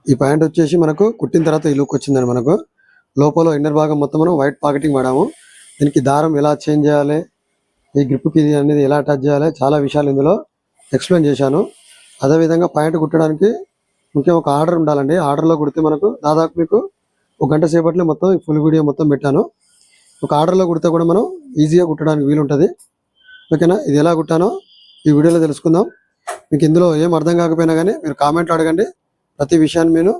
ఈ ప్యాంట్ వచ్చేసి మనకు కుట్టిన తర్వాత ఈ లుక్ వచ్చిందండి. మనకు లోపల ఇన్నర్ భాగం మొత్తం మనం వైట్ పాకెటింగ్ వాడాము. దీనికి దారం ఎలా చేంజ్ చేయాలి, ఈ గ్రిప్కి ఇది అనేది ఎలా అటాచ్ చేయాలి, చాలా విషయాలు ఇందులో ఎక్స్ప్లెయిన్ చేశాను. అదేవిధంగా ప్యాంట్ కుట్టడానికి ముఖ్యం ఒక ఆర్డర్ ఉండాలండి. ఆర్డర్లో కుడితే మనకు దాదాపు మీకు 1 గంట సేపట్లో మొత్తం ఫుల్ వీడియో మొత్తం పెట్టాను. ఒక ఆర్డర్లో కుడితే కూడా మనం ఈజీగా కుట్టడానికి వీలుంటుంది. ఓకేనా, ఇది ఎలా కుట్టానో ఈ వీడియోలో తెలుసుకుందాం. మీకు ఇందులో ఏం అర్థం కాకపోయినా కానీ మీరు కామెంట్లో అడగండి, ప్రతి విషయాన్ని నేను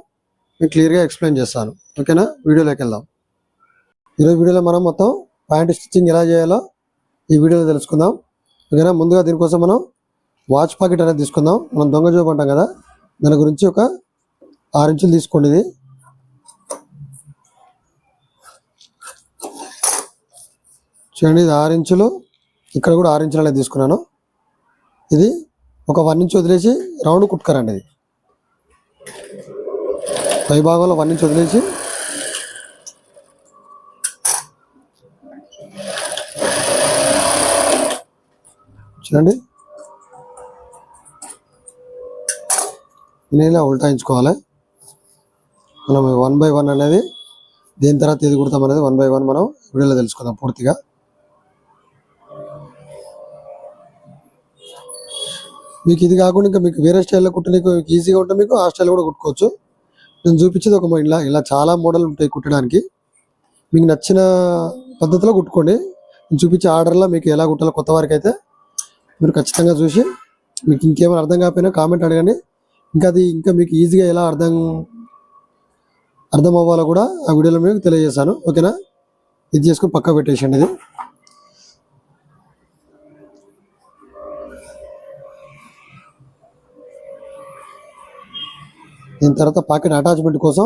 మీకు క్లియర్గా ఎక్స్ప్లెయిన్ చేస్తాను. ఓకేనా, వీడియోలోకి వెళ్దాం. ఈరోజు వీడియోలో మనం మొత్తం ప్యాంట్ స్టిచ్చింగ్ ఎలా చేయాలో ఈ వీడియోలో తెలుసుకుందాం. ఓకేనా, ముందుగా దీనికోసం మనం వాచ్ పాకెట్ అనేది తీసుకుందాం. మనం దొంగ జోబు అంటాం కదా, దాని గురించి ఒక 6 ఇంచులు తీసుకోండి. ఇది చూడండి, ఇది 6 ఇంచులు, ఇక్కడ కూడా 6 ఇంచులు అనేది తీసుకున్నాను. ఇది ఒక 1 ఇంచ్ వదిలేసి రౌండ్ కుట్టుకరండి. ఇది పై భాగంలో 1 ఇంచ్ వదిలేసి చూడండి, ఇలా ఉల్టాయించుకోవాలి. మనం 1 by 1 అనేది దేని తర్వాత ఏది కుడతాం అనేది 1 by 1 మనం వీడియోలో తెలుసుకుందాం పూర్తిగా. మీకు ఇది కాకుండా ఇంకా మీకు వేరే స్టైల్లో కుట్టడానికి ఈజీగా ఉంటే మీకు ఆ స్టైల్ కూడా కుట్టుకోవచ్చు. నేను చూపించేది ఒక ఇలా చాలా మోడల్ ఉంటాయి కుట్టడానికి. మీకు నచ్చిన పద్ధతిలో కుట్టుకోండి. నేను చూపించే ఆర్డర్లో మీకు ఎలా కుట్టాలో కొత్త వారికి అయితే మీరు ఖచ్చితంగా చూసి, మీకు ఇంకేమైనా అర్థం కాకపోయినా కామెంట్ అడగండి. ఇంకా మీకు ఈజీగా ఎలా అర్థం అవ్వాలో కూడా ఆ వీడియోలో మీకు తెలియజేశాను. ఓకేనా, ఇది చేసుకుని పక్క పెట్టేసండి. ఇది దీని తర్వాత పాకెట్ అటాచ్మెంట్ కోసం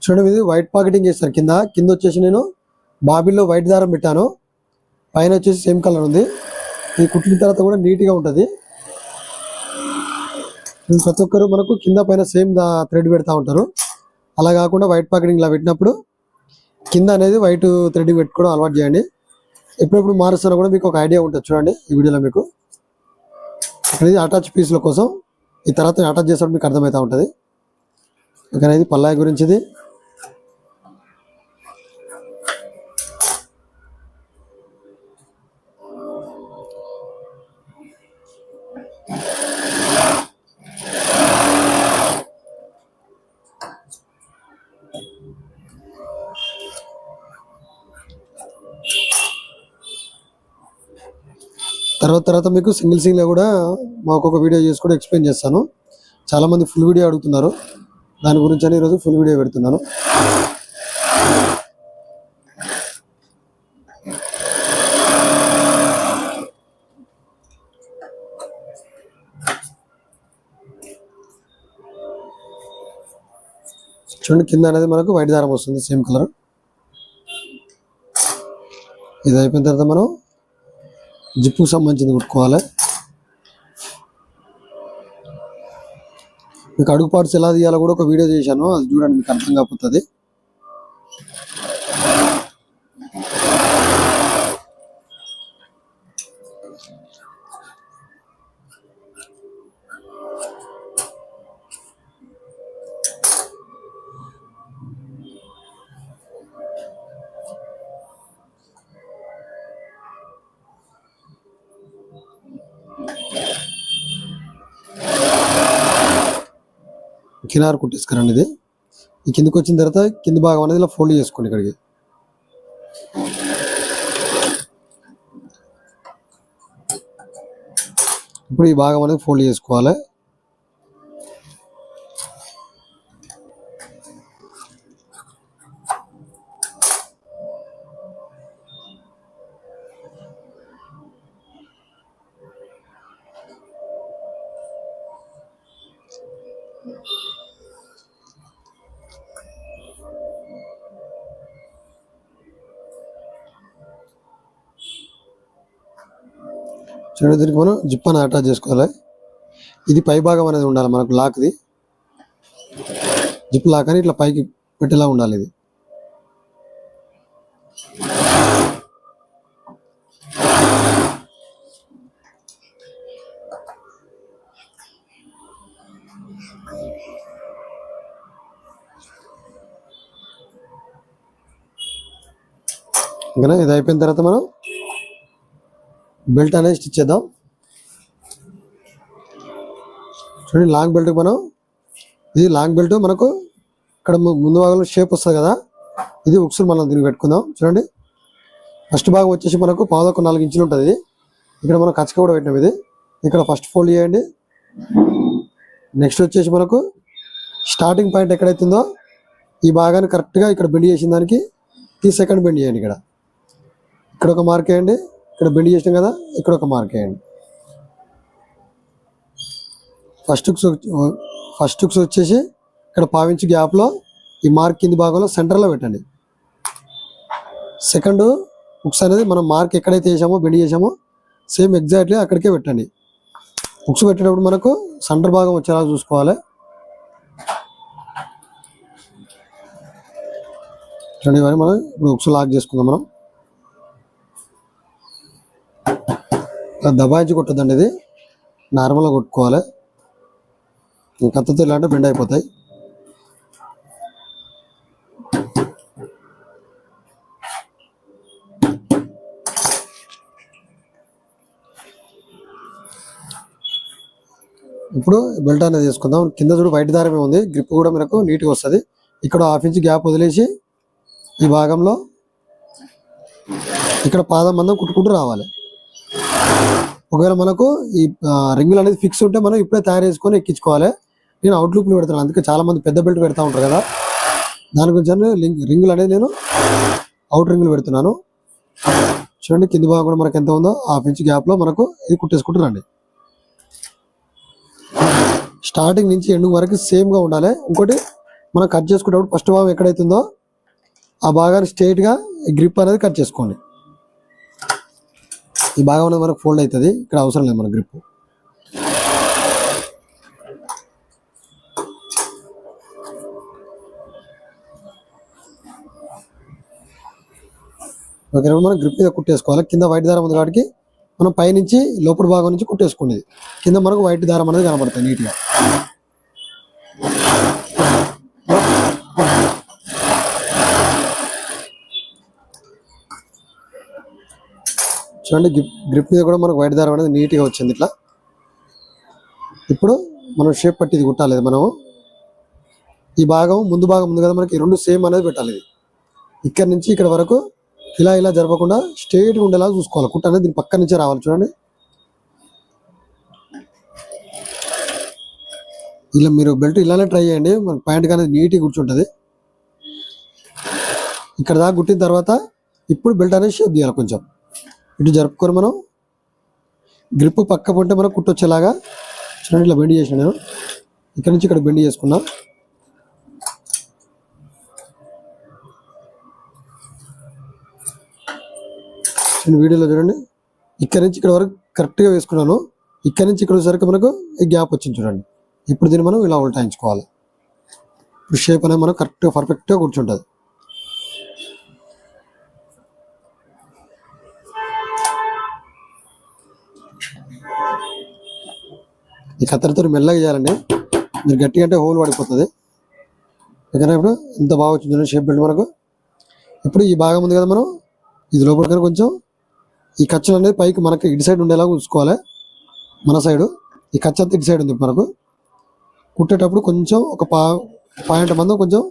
చూడండి, ఇది వైట్ పాకెటింగ్ చేస్తారు. కింద వచ్చేసి నేను బాబిల్లో వైట్ దారం పెట్టాను, పైన వచ్చేసి సేమ్ కలర్ ఉంది. ఇది కుట్టిన తర్వాత కూడా నీట్గా ఉంటుంది. ప్రతి ఒక్కరు మనకు కింద పైన సేమ్ థ్రెడ్ పెడతా ఉంటారు. అలా కాకుండా వైట్ పాకెటింగ్ ఇలా పెట్టినప్పుడు కింద అనేది వైట్ థ్రెడ్ పెట్టుకోవడం అలవాటు చేయండి. ఎప్పుడెప్పుడు మారుస్తున్నా కూడా మీకు ఒక ఐడియా ఉంటుంది. చూడండి ఈ వీడియోలో మీకు ఇది అటాచ్ పీస్ల కోసం. ఈ తర్వాత అటాచ్ చేసినప్పుడు మీకు అర్థమవుతూ ఉంటుంది. ఓకేనా, ఇది పల్లాయి గురించిది. తర్వాత మీకు సింగిల్ కూడా మాకు ఒక వీడియో చేసి కూడా ఎక్స్ప్లెయిన్ చేస్తాను. చాలామంది ఫుల్ వీడియో అడుగుతున్నారు, దాని గురించి అని ఈరోజు ఫుల్ వీడియో పెడుతున్నాను. చూడండి, కింద అనేది మనకు వైట్ దారం వస్తుంది సేమ్ కలర్. ఇది అయిపోయిన తర్వాత మనం జిప్పుకు సంబంధించింది కుట్టుకోవాలి. మీకు అడుగు పార్ట్స్ ఎలా తీయాలో కూడా ఒక వీడియో చేశాను, అది చూడండి, మీకు అర్థం కాకపోతుంది. కినారు కుట్టేసుకురండి. ఇది ఈ కిందకి వచ్చిన తర్వాత కింద భాగం అనేది ఇలా ఫోల్డ్ చేసుకోండి. ఇక్కడికి ఇప్పుడు ఈ భాగం అనేది ఫోల్డ్ చేసుకోవాలి. చూడండి, దీనికి మనం జిప్ అనేది అటాచ్ చేసుకోవాలి. ఇది పై భాగం అనేది ఉండాలి మనకు, లాక్ది జిప్ లాక్ అని ఇట్లా పైకి పెట్టేలా ఉండాలి. ఇది ఇంకా ఇది అయిపోయిన తర్వాత మనం బెల్ట్ అనేది స్టిచ్ చేద్దాం. చూడండి లాంగ్ బెల్ట్ మనం ఇది లాంగ్ బెల్ట్ మనకు ఇక్కడ ముందు భాగంలో షేప్ వస్తుంది కదా, ఇది ఉక్సులు మనం దీనికి పెట్టుకుందాం. చూడండి ఫస్ట్ భాగం వచ్చేసి మనకు 4 ఇంచులు ఉంటుంది. ఇది ఇక్కడ మనం కచ్చక కూడా పెట్టినాం. ఇది ఇక్కడ ఫస్ట్ ఫోల్డ్ చేయండి. నెక్స్ట్ వచ్చేసి మనకు స్టార్టింగ్ పాయింట్ ఎక్కడైతుందో ఈ భాగాన్ని కరెక్ట్గా ఇక్కడ బెండ్ చేసిన దానికి ఈ సెకండ్ బెండ్ చేయండి. ఇక్కడ ఒక మార్క్ వేయండి. ఇక్కడ బెండ్ చేసినాం కదా, ఇక్కడ ఒక మార్క్ వేయండి. ఫస్ట్ హుక్స్ వచ్చేసి ఇక్కడ 1/2 ఇంచు గ్యాప్లో ఈ మార్క్ కింది భాగంలో సెంటర్లో పెట్టండి. సెకండ్ హుక్స్ అనేది మనం మార్క్ ఎక్కడైతే వేసామో బెండ్ చేసామో సేమ్ ఎగ్జాక్ట్లీ అక్కడికే పెట్టండి. హుక్స్ పెట్టేటప్పుడు మనకు సెంటర్ భాగం వచ్చేలా చూసుకోవాలి. చూడండి ఇవన్నీ మనం ఇప్పుడు హుక్స్ లాక్ చేసుకుందాం. మనం దబాయించి కొట్టద్దండి, ఇది నార్మల్గా కొట్టుకోవాలి. కత్తితో ఇలాంటి బెండ్ అయిపోతాయి. ఇప్పుడు బెల్ట్ అనేది తీసుకుందాం. కింద చూడు వైట్ దారమే ఉంది, గ్రిప్ కూడా మనకు నీట్గా వస్తుంది. ఇక్కడ 1/2 ఇంచ్ గ్యాప్ వదిలేసి ఈ భాగంలో ఇక్కడ పాదం మందం కుట్టుకుంటూ రావాలి. ఒకవేళ మనకు ఈ రింగులు అనేది ఫిక్స్ ఉంటే మనం ఇప్పుడే తయారు చేసుకొని ఎక్కించుకోవాలి. నేను అవుట్లుక్లు పెడతాను, అందుకే చాలా మంది పెద్ద బెల్ట్ పెడతా ఉంటారు కదా, దాని గురించి రింగులు అనేది నేను అవుట్ రింగులు పెడుతున్నాను. చూడండి కింది భాగం కూడా మనకు ఎంత ఉందో 1/2 ఇంచ్ గ్యాప్లో మనకు ఇది కుట్టేసుకుంటున్నాండి. స్టార్టింగ్ నుంచి ఎండింగ్ వరకు సేమ్గా ఉండాలి. ఇంకోటి మనం కట్ చేసుకునేటప్పుడు ఫస్ట్ భాగం ఎక్కడైతుందో ఆ భాగాన్ని స్ట్రైట్గా గ్రిప్ అనేది కట్ చేసుకోండి. ఈ భాగం అనేది మనకు ఫోల్డ్ అవుతుంది, ఇక్కడ అవసరం లేదు మన గ్రిప్. ఓకే, మనం గ్రిప్ మీద కుట్టేసుకోవాలి. కింద వైట్ దారం ఉంది కాబట్టి మనం పైనుంచి లోపల భాగం నుంచి కుట్టేసుకునేది, కింద మనకు వైట్ దారం అనేది కనబడుతుంది నీట్గా. చూడండి గ్రిప్ మీద కూడా మనకు వైట్ దారం అనేది నీట్గా వచ్చింది ఇట్లా. ఇప్పుడు మనం షేప్ పట్టి ఇది కుట్టాలి. మనము ఈ భాగం ముందు భాగం ఉంది కదా, మనకి 2 సేమ్ అనేది పెట్టాలి. ఇది ఇక్కడ నుంచి ఇక్కడ వరకు ఇలా జరపకుండా స్ట్రైట్గా ఉండేలా చూసుకోవాలి. కుట్ట అనేది దీని పక్క నుంచే రావాలి. చూడండి ఇలా మీరు బెల్ట్ ఇలానే ట్రై చేయండి, మన ప్యాంట్ అనేది నీట్గా కూర్చుంటుంది. ఇక్కడ దాకా కుట్టిన తర్వాత ఇప్పుడు బెల్ట్ అనేది షేప్ తీయాలి. కొంచెం ఇటు జరుపుకొని మనం గ్రిప్ పక్క ఉంటే మనం కుట్టొచ్చేలాగా చూడండి ఇట్లా బెండ్ చేసాను నేను. ఇక్కడ నుంచి ఇక్కడ బెండ్ చేసుకున్నా. వీడియోలో చూడండి ఇక్కడ నుంచి ఇక్కడ వరకు కరెక్ట్గా వేసుకున్నాను. ఇక్కడ నుంచి ఇక్కడ వచ్చేసరికి మనకు ఈ గ్యాప్ వచ్చింది చూడండి. ఇప్పుడు దీన్ని మనం ఇలా ఉల్టాయించుకోవాలి. ఇప్పుడు షేప్ అనేది మనం కరెక్ట్గా పర్ఫెక్ట్గా కూర్చుంటుంది. ఈ కత్తెరతో మెల్లగా చేయాలండి, మీరు గట్టిగా అంటే హోల్ పడిపోతుంది. ఓకేనా, ఇప్పుడు ఇంత బాగా వచ్చింది షేప్ బెల్ట్ మనకు. ఇప్పుడు ఈ భాగం ఉంది కదా, మనం ఇది లోపలికైనా కొంచెం ఈ ఖర్చులు అనేది పైకి మనకి ఇటు సైడ్ ఉండేలాగా ఉంచుకోవాలి. మన సైడు ఈ ఖర్చు అంతా ఇటు సైడ్ ఉంది. మనకు కుట్టేటప్పుడు కొంచెం ఒక పాయింట్ మందం కొంచెం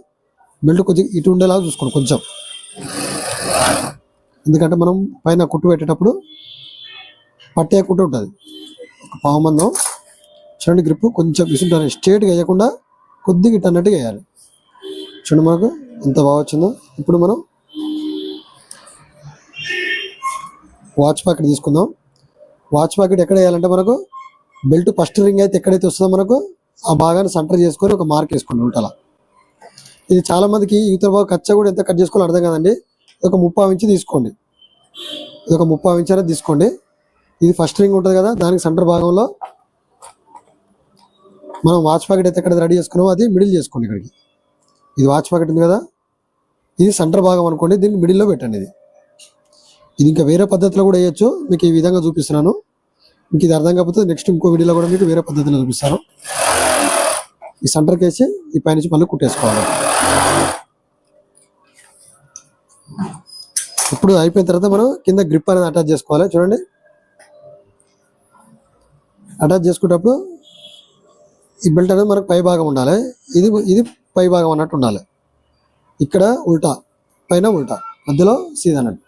బెల్ట్ కొంచెం ఇటు ఉండేలాగా చూసుకోండి కొంచెం, ఎందుకంటే మనం పైన కుట్టు పెట్టేటప్పుడు పట్టే కుట్టు ఉంటుంది. ఒక పావు మందం చూడండి గ్రిప్ కొంచెం విసుంటారు, స్ట్రేట్గా వేయకుండా కొద్దిగా ఇటు అన్నట్టుగా వేయాలి. చూడండి మనకు ఎంత బాగా వచ్చిందో. ఇప్పుడు మనం వాచ్ ప్యాకెట్ తీసుకుందాం. వాచ్ ప్యాకెట్ ఎక్కడ వేయాలంటే మనకు బెల్ట్ ఫస్ట్ రింగ్ అయితే ఎక్కడైతే వస్తుందో మనకు ఆ భాగాన్ని సెంటర్ చేసుకొని ఒక మార్క్ వేసుకోండి ఉంటాలా. ఇది చాలా మందికి ఇతర భాగం కచ్చా కూడా ఎంత కట్ చేసుకోవాలో అర్థం కదండి. ఒక 30 ఇంచు తీసుకోండి, ఇది ఒక 30 ఇంచు అనేది తీసుకోండి. ఇది ఫస్ట్ రింగ్ ఉంటుంది కదా, దానికి సెంటర్ భాగంలో మనం వాచ్ ప్యాకెట్ అయితే ఎక్కడ రెడీ చేసుకున్నామో అది మిడిల్ చేసుకోండి. ఇక్కడికి ఇది వాచ్ ప్యాకెట్ ఉంది కదా, ఇది సెంటర్ భాగం అనుకోండి, దీన్ని మిడిల్లో పెట్టండి. ఇది ఇంకా వేరే పద్ధతిలో కూడా వేయచ్చు, మీకు ఈ విధంగా చూపిస్తున్నాను. మీకు ఇది అర్థం కాకపోతే నెక్స్ట్ ఇంకో వీడియోలో కూడా మీకు వేరే పద్ధతిలో చూపిస్తాను. ఈ సెంటర్కి వేసి ఈ పైనుంచి మళ్ళీ కుట్టేసుకోవాలి. ఇప్పుడు అయిపోయిన తర్వాత మనం కింద గ్రిప్ అనేది అటాచ్ చేసుకోవాలి. చూడండి, అటాచ్ చేసుకునేటప్పుడు ఈ బెల్ట్ అనేది మనకు పై భాగం ఉండాలి. ఇది పై భాగం అన్నట్టు ఉండాలి. ఇక్కడ ఉల్టా, పైన ఉల్టా, మధ్యలో సీదా అన్నట్టు.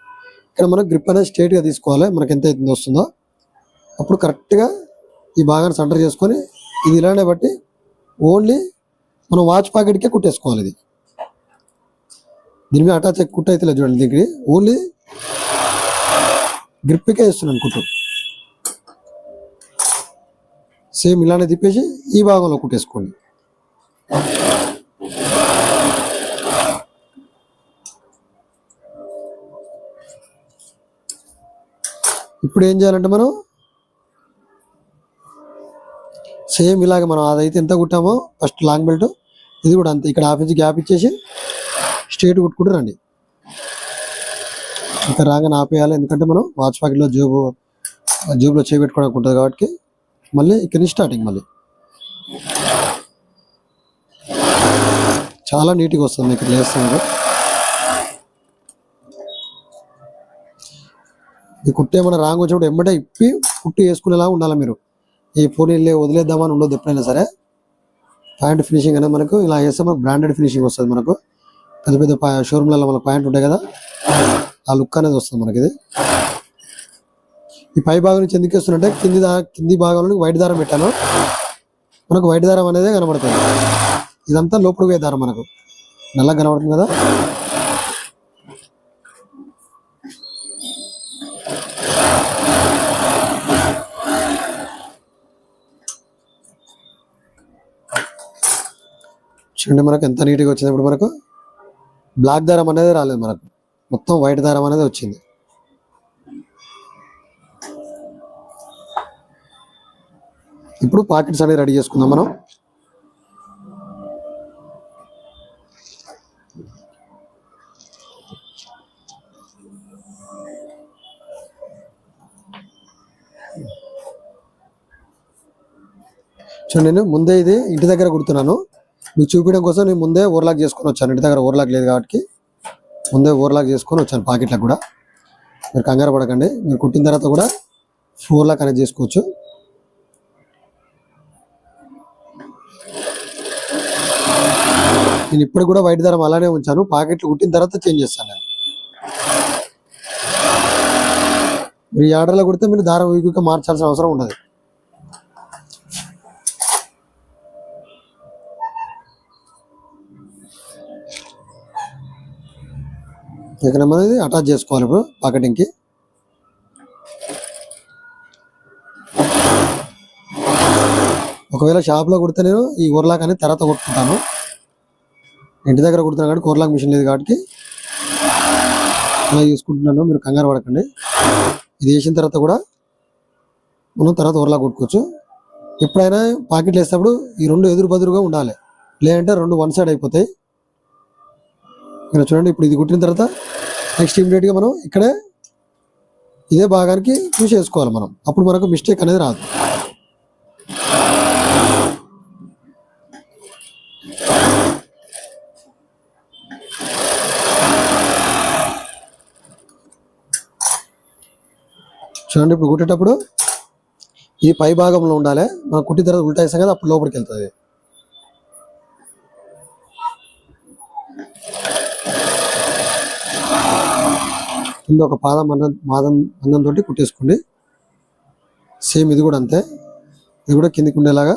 ఇక్కడ మనం గ్రిప్ అనేది స్ట్రైట్గా తీసుకోవాలి. మనకి ఎంత అయితే వస్తుందో అప్పుడు కరెక్ట్గా ఈ భాగాన్ని సెంటర్ చేసుకొని ఇది ఇలానే బట్టి ఓన్లీ మనం వాచ్ ప్యాకెట్కే కుట్టేసుకోవాలి. ఇది దీని మీద అటాచ్ కుట్టు అయితే లేదు చూడండి. దీనికి ఓన్లీ గ్రిప్కే ఇస్తున్నాను కుట్టు. సేమ్ ఇలానే తిప్పేసి ఈ భాగంలో కుట్టేసుకోండి. ఇప్పుడు ఏం చేయాలంటే మనం సేమ్ ఇలాగ మనం అదైతే ఎంత కుట్టామో ఫస్ట్ లాంగ్ బెల్ట్, ఇది కూడా అంతే. ఇక్కడ హాఫ్ ఇంచ్ గ్యాప్ ఇచ్చేసి స్ట్రైట్ కుట్టుకుంటూ రండి. ఇక్కడ రాగానే ఆపేయాలి, ఎందుకంటే మనం వాచ్ ప్యాకెట్లో జూబ్లో చేపెట్టుకోవడానికి ఉంటుంది కాబట్టి. మళ్ళీ ఇక్కడి నుంచి స్టార్టింగ్ మళ్ళీ చాలా నీట్గా వస్తుంది. ఇక్కడ చేస్తున్నారు ఈ కుట్టు ఏమైనా రాంగ్ వచ్చినప్పుడు ఎమ్మటే ఇప్పి కుట్టు వేసుకునేలా ఉండాలి. మీరు ఈ పోనీళ్ళే వదిలేద్దామని ఉండదు ఎప్పుడైనా సరే. ప్యాంట్ ఫినిషింగ్ అనేది మనకు ఇలా వేస్తే మనకు బ్రాండెడ్ ఫినిషింగ్ వస్తుంది. మనకు పెద్ద పెద్ద షోరూమ్లలో మనకు ప్యాంట్ ఉంటాయి కదా, ఆ లుక్ అనేది వస్తుంది మనకి. ఇది ఈ పై భాగం నుంచి ఎందుకు వేస్తున్నట్టే కింది భాగంలో వైట్ దారం పెట్టాను. మనకు వైట్ దారం అనేది కనబడుతుంది. ఇదంతా లోపలికి పోయే దారం మనకు నల్లగా కనబడుతుంది కదా. చూడండి మనకు ఎంత నీట్గా వచ్చింది. ఇప్పుడు మనకు బ్లాక్ దారం అనేది రాలేదు, మనకు మొత్తం వైట్ దారం అనేది వచ్చింది. ఇప్పుడు పాకెట్స్ అనేవి రెడీ చేసుకుందాం మనం. చూడండి, నేను ముందే ఇది ఇంటి దగ్గర కుడుతున్నాను. మీకు చూపించడం కోసం నేను ముందే ఓవర్లాక్ చేసుకొని వచ్చాను. ఇంటి దగ్గర ఓవర్లాక్ లేదు కాబట్టి ముందే ఓవర్లాక్ చేసుకొని వచ్చాను పాకెట్లకు కూడా. మీరు కంగారు పడకండి, మీరు కుట్టిన తర్వాత కూడా ఓవర్లాక్ అనేది చేసుకోవచ్చు. నేను ఇప్పుడు కూడా వైట్ దారం అలానే ఉంచాను, పాకెట్లు కుట్టిన తర్వాత చేంజ్ చేస్తాను నేను. మీరు ఈ ఆర్డర్లో కుడితే మీరు దారం వీక్గా మార్చాల్సిన అవసరం ఉండదు. ఇక్కడ మనం ఇది అటాచ్ చేసుకోవాలి ఇప్పుడు పాకెటింగ్కి. ఒకవేళ షాప్లో కుడితే నేను ఈ ఓవర్లాక్ అనేది తర్వాత కొట్టుకుంటాను. ఇంటి దగ్గర కుడుతున్నాను కాబట్టి ఓవర్లాక్ మిషన్ లేదు కాబట్టి అలా చూసుకుంటున్నాను. మీరు కంగారు పడకండి. ఇది వేసిన తర్వాత కూడా మనం తర్వాత ఓవర్లాక్ కొట్టుకోవచ్చు. ఎప్పుడైనా పాకెట్లు వేసేటప్పుడు ఈ రెండు ఎదురు బదురుగా ఉండాలి, లేదంటే రెండు వన్ సైడ్ అయిపోతాయి. ఇక్కడ చూడండి, ఇప్పుడు ఇది కుట్టిన తర్వాత నెక్స్ట్ ఇమీడియట్గా మనం ఇక్కడే ఇదే భాగానికి చూసి వేసుకోవాలి మనం. అప్పుడు మనకు మిస్టేక్ అనేది రాదు. చూడండి, ఇప్పుడు కుట్టేటప్పుడు ఇది పై భాగంలో ఉండాలి. మనం కుట్టిన తర్వాత ఉల్టా వేస్తాం కదా, అప్పుడు లోపలికి వెళ్తుంది. కింద ఒక మందంతో కుట్టేసుకోండి. సేమ్ ఇది కూడా అంతే. ఇది కూడా కిందికి ఉండేలాగా.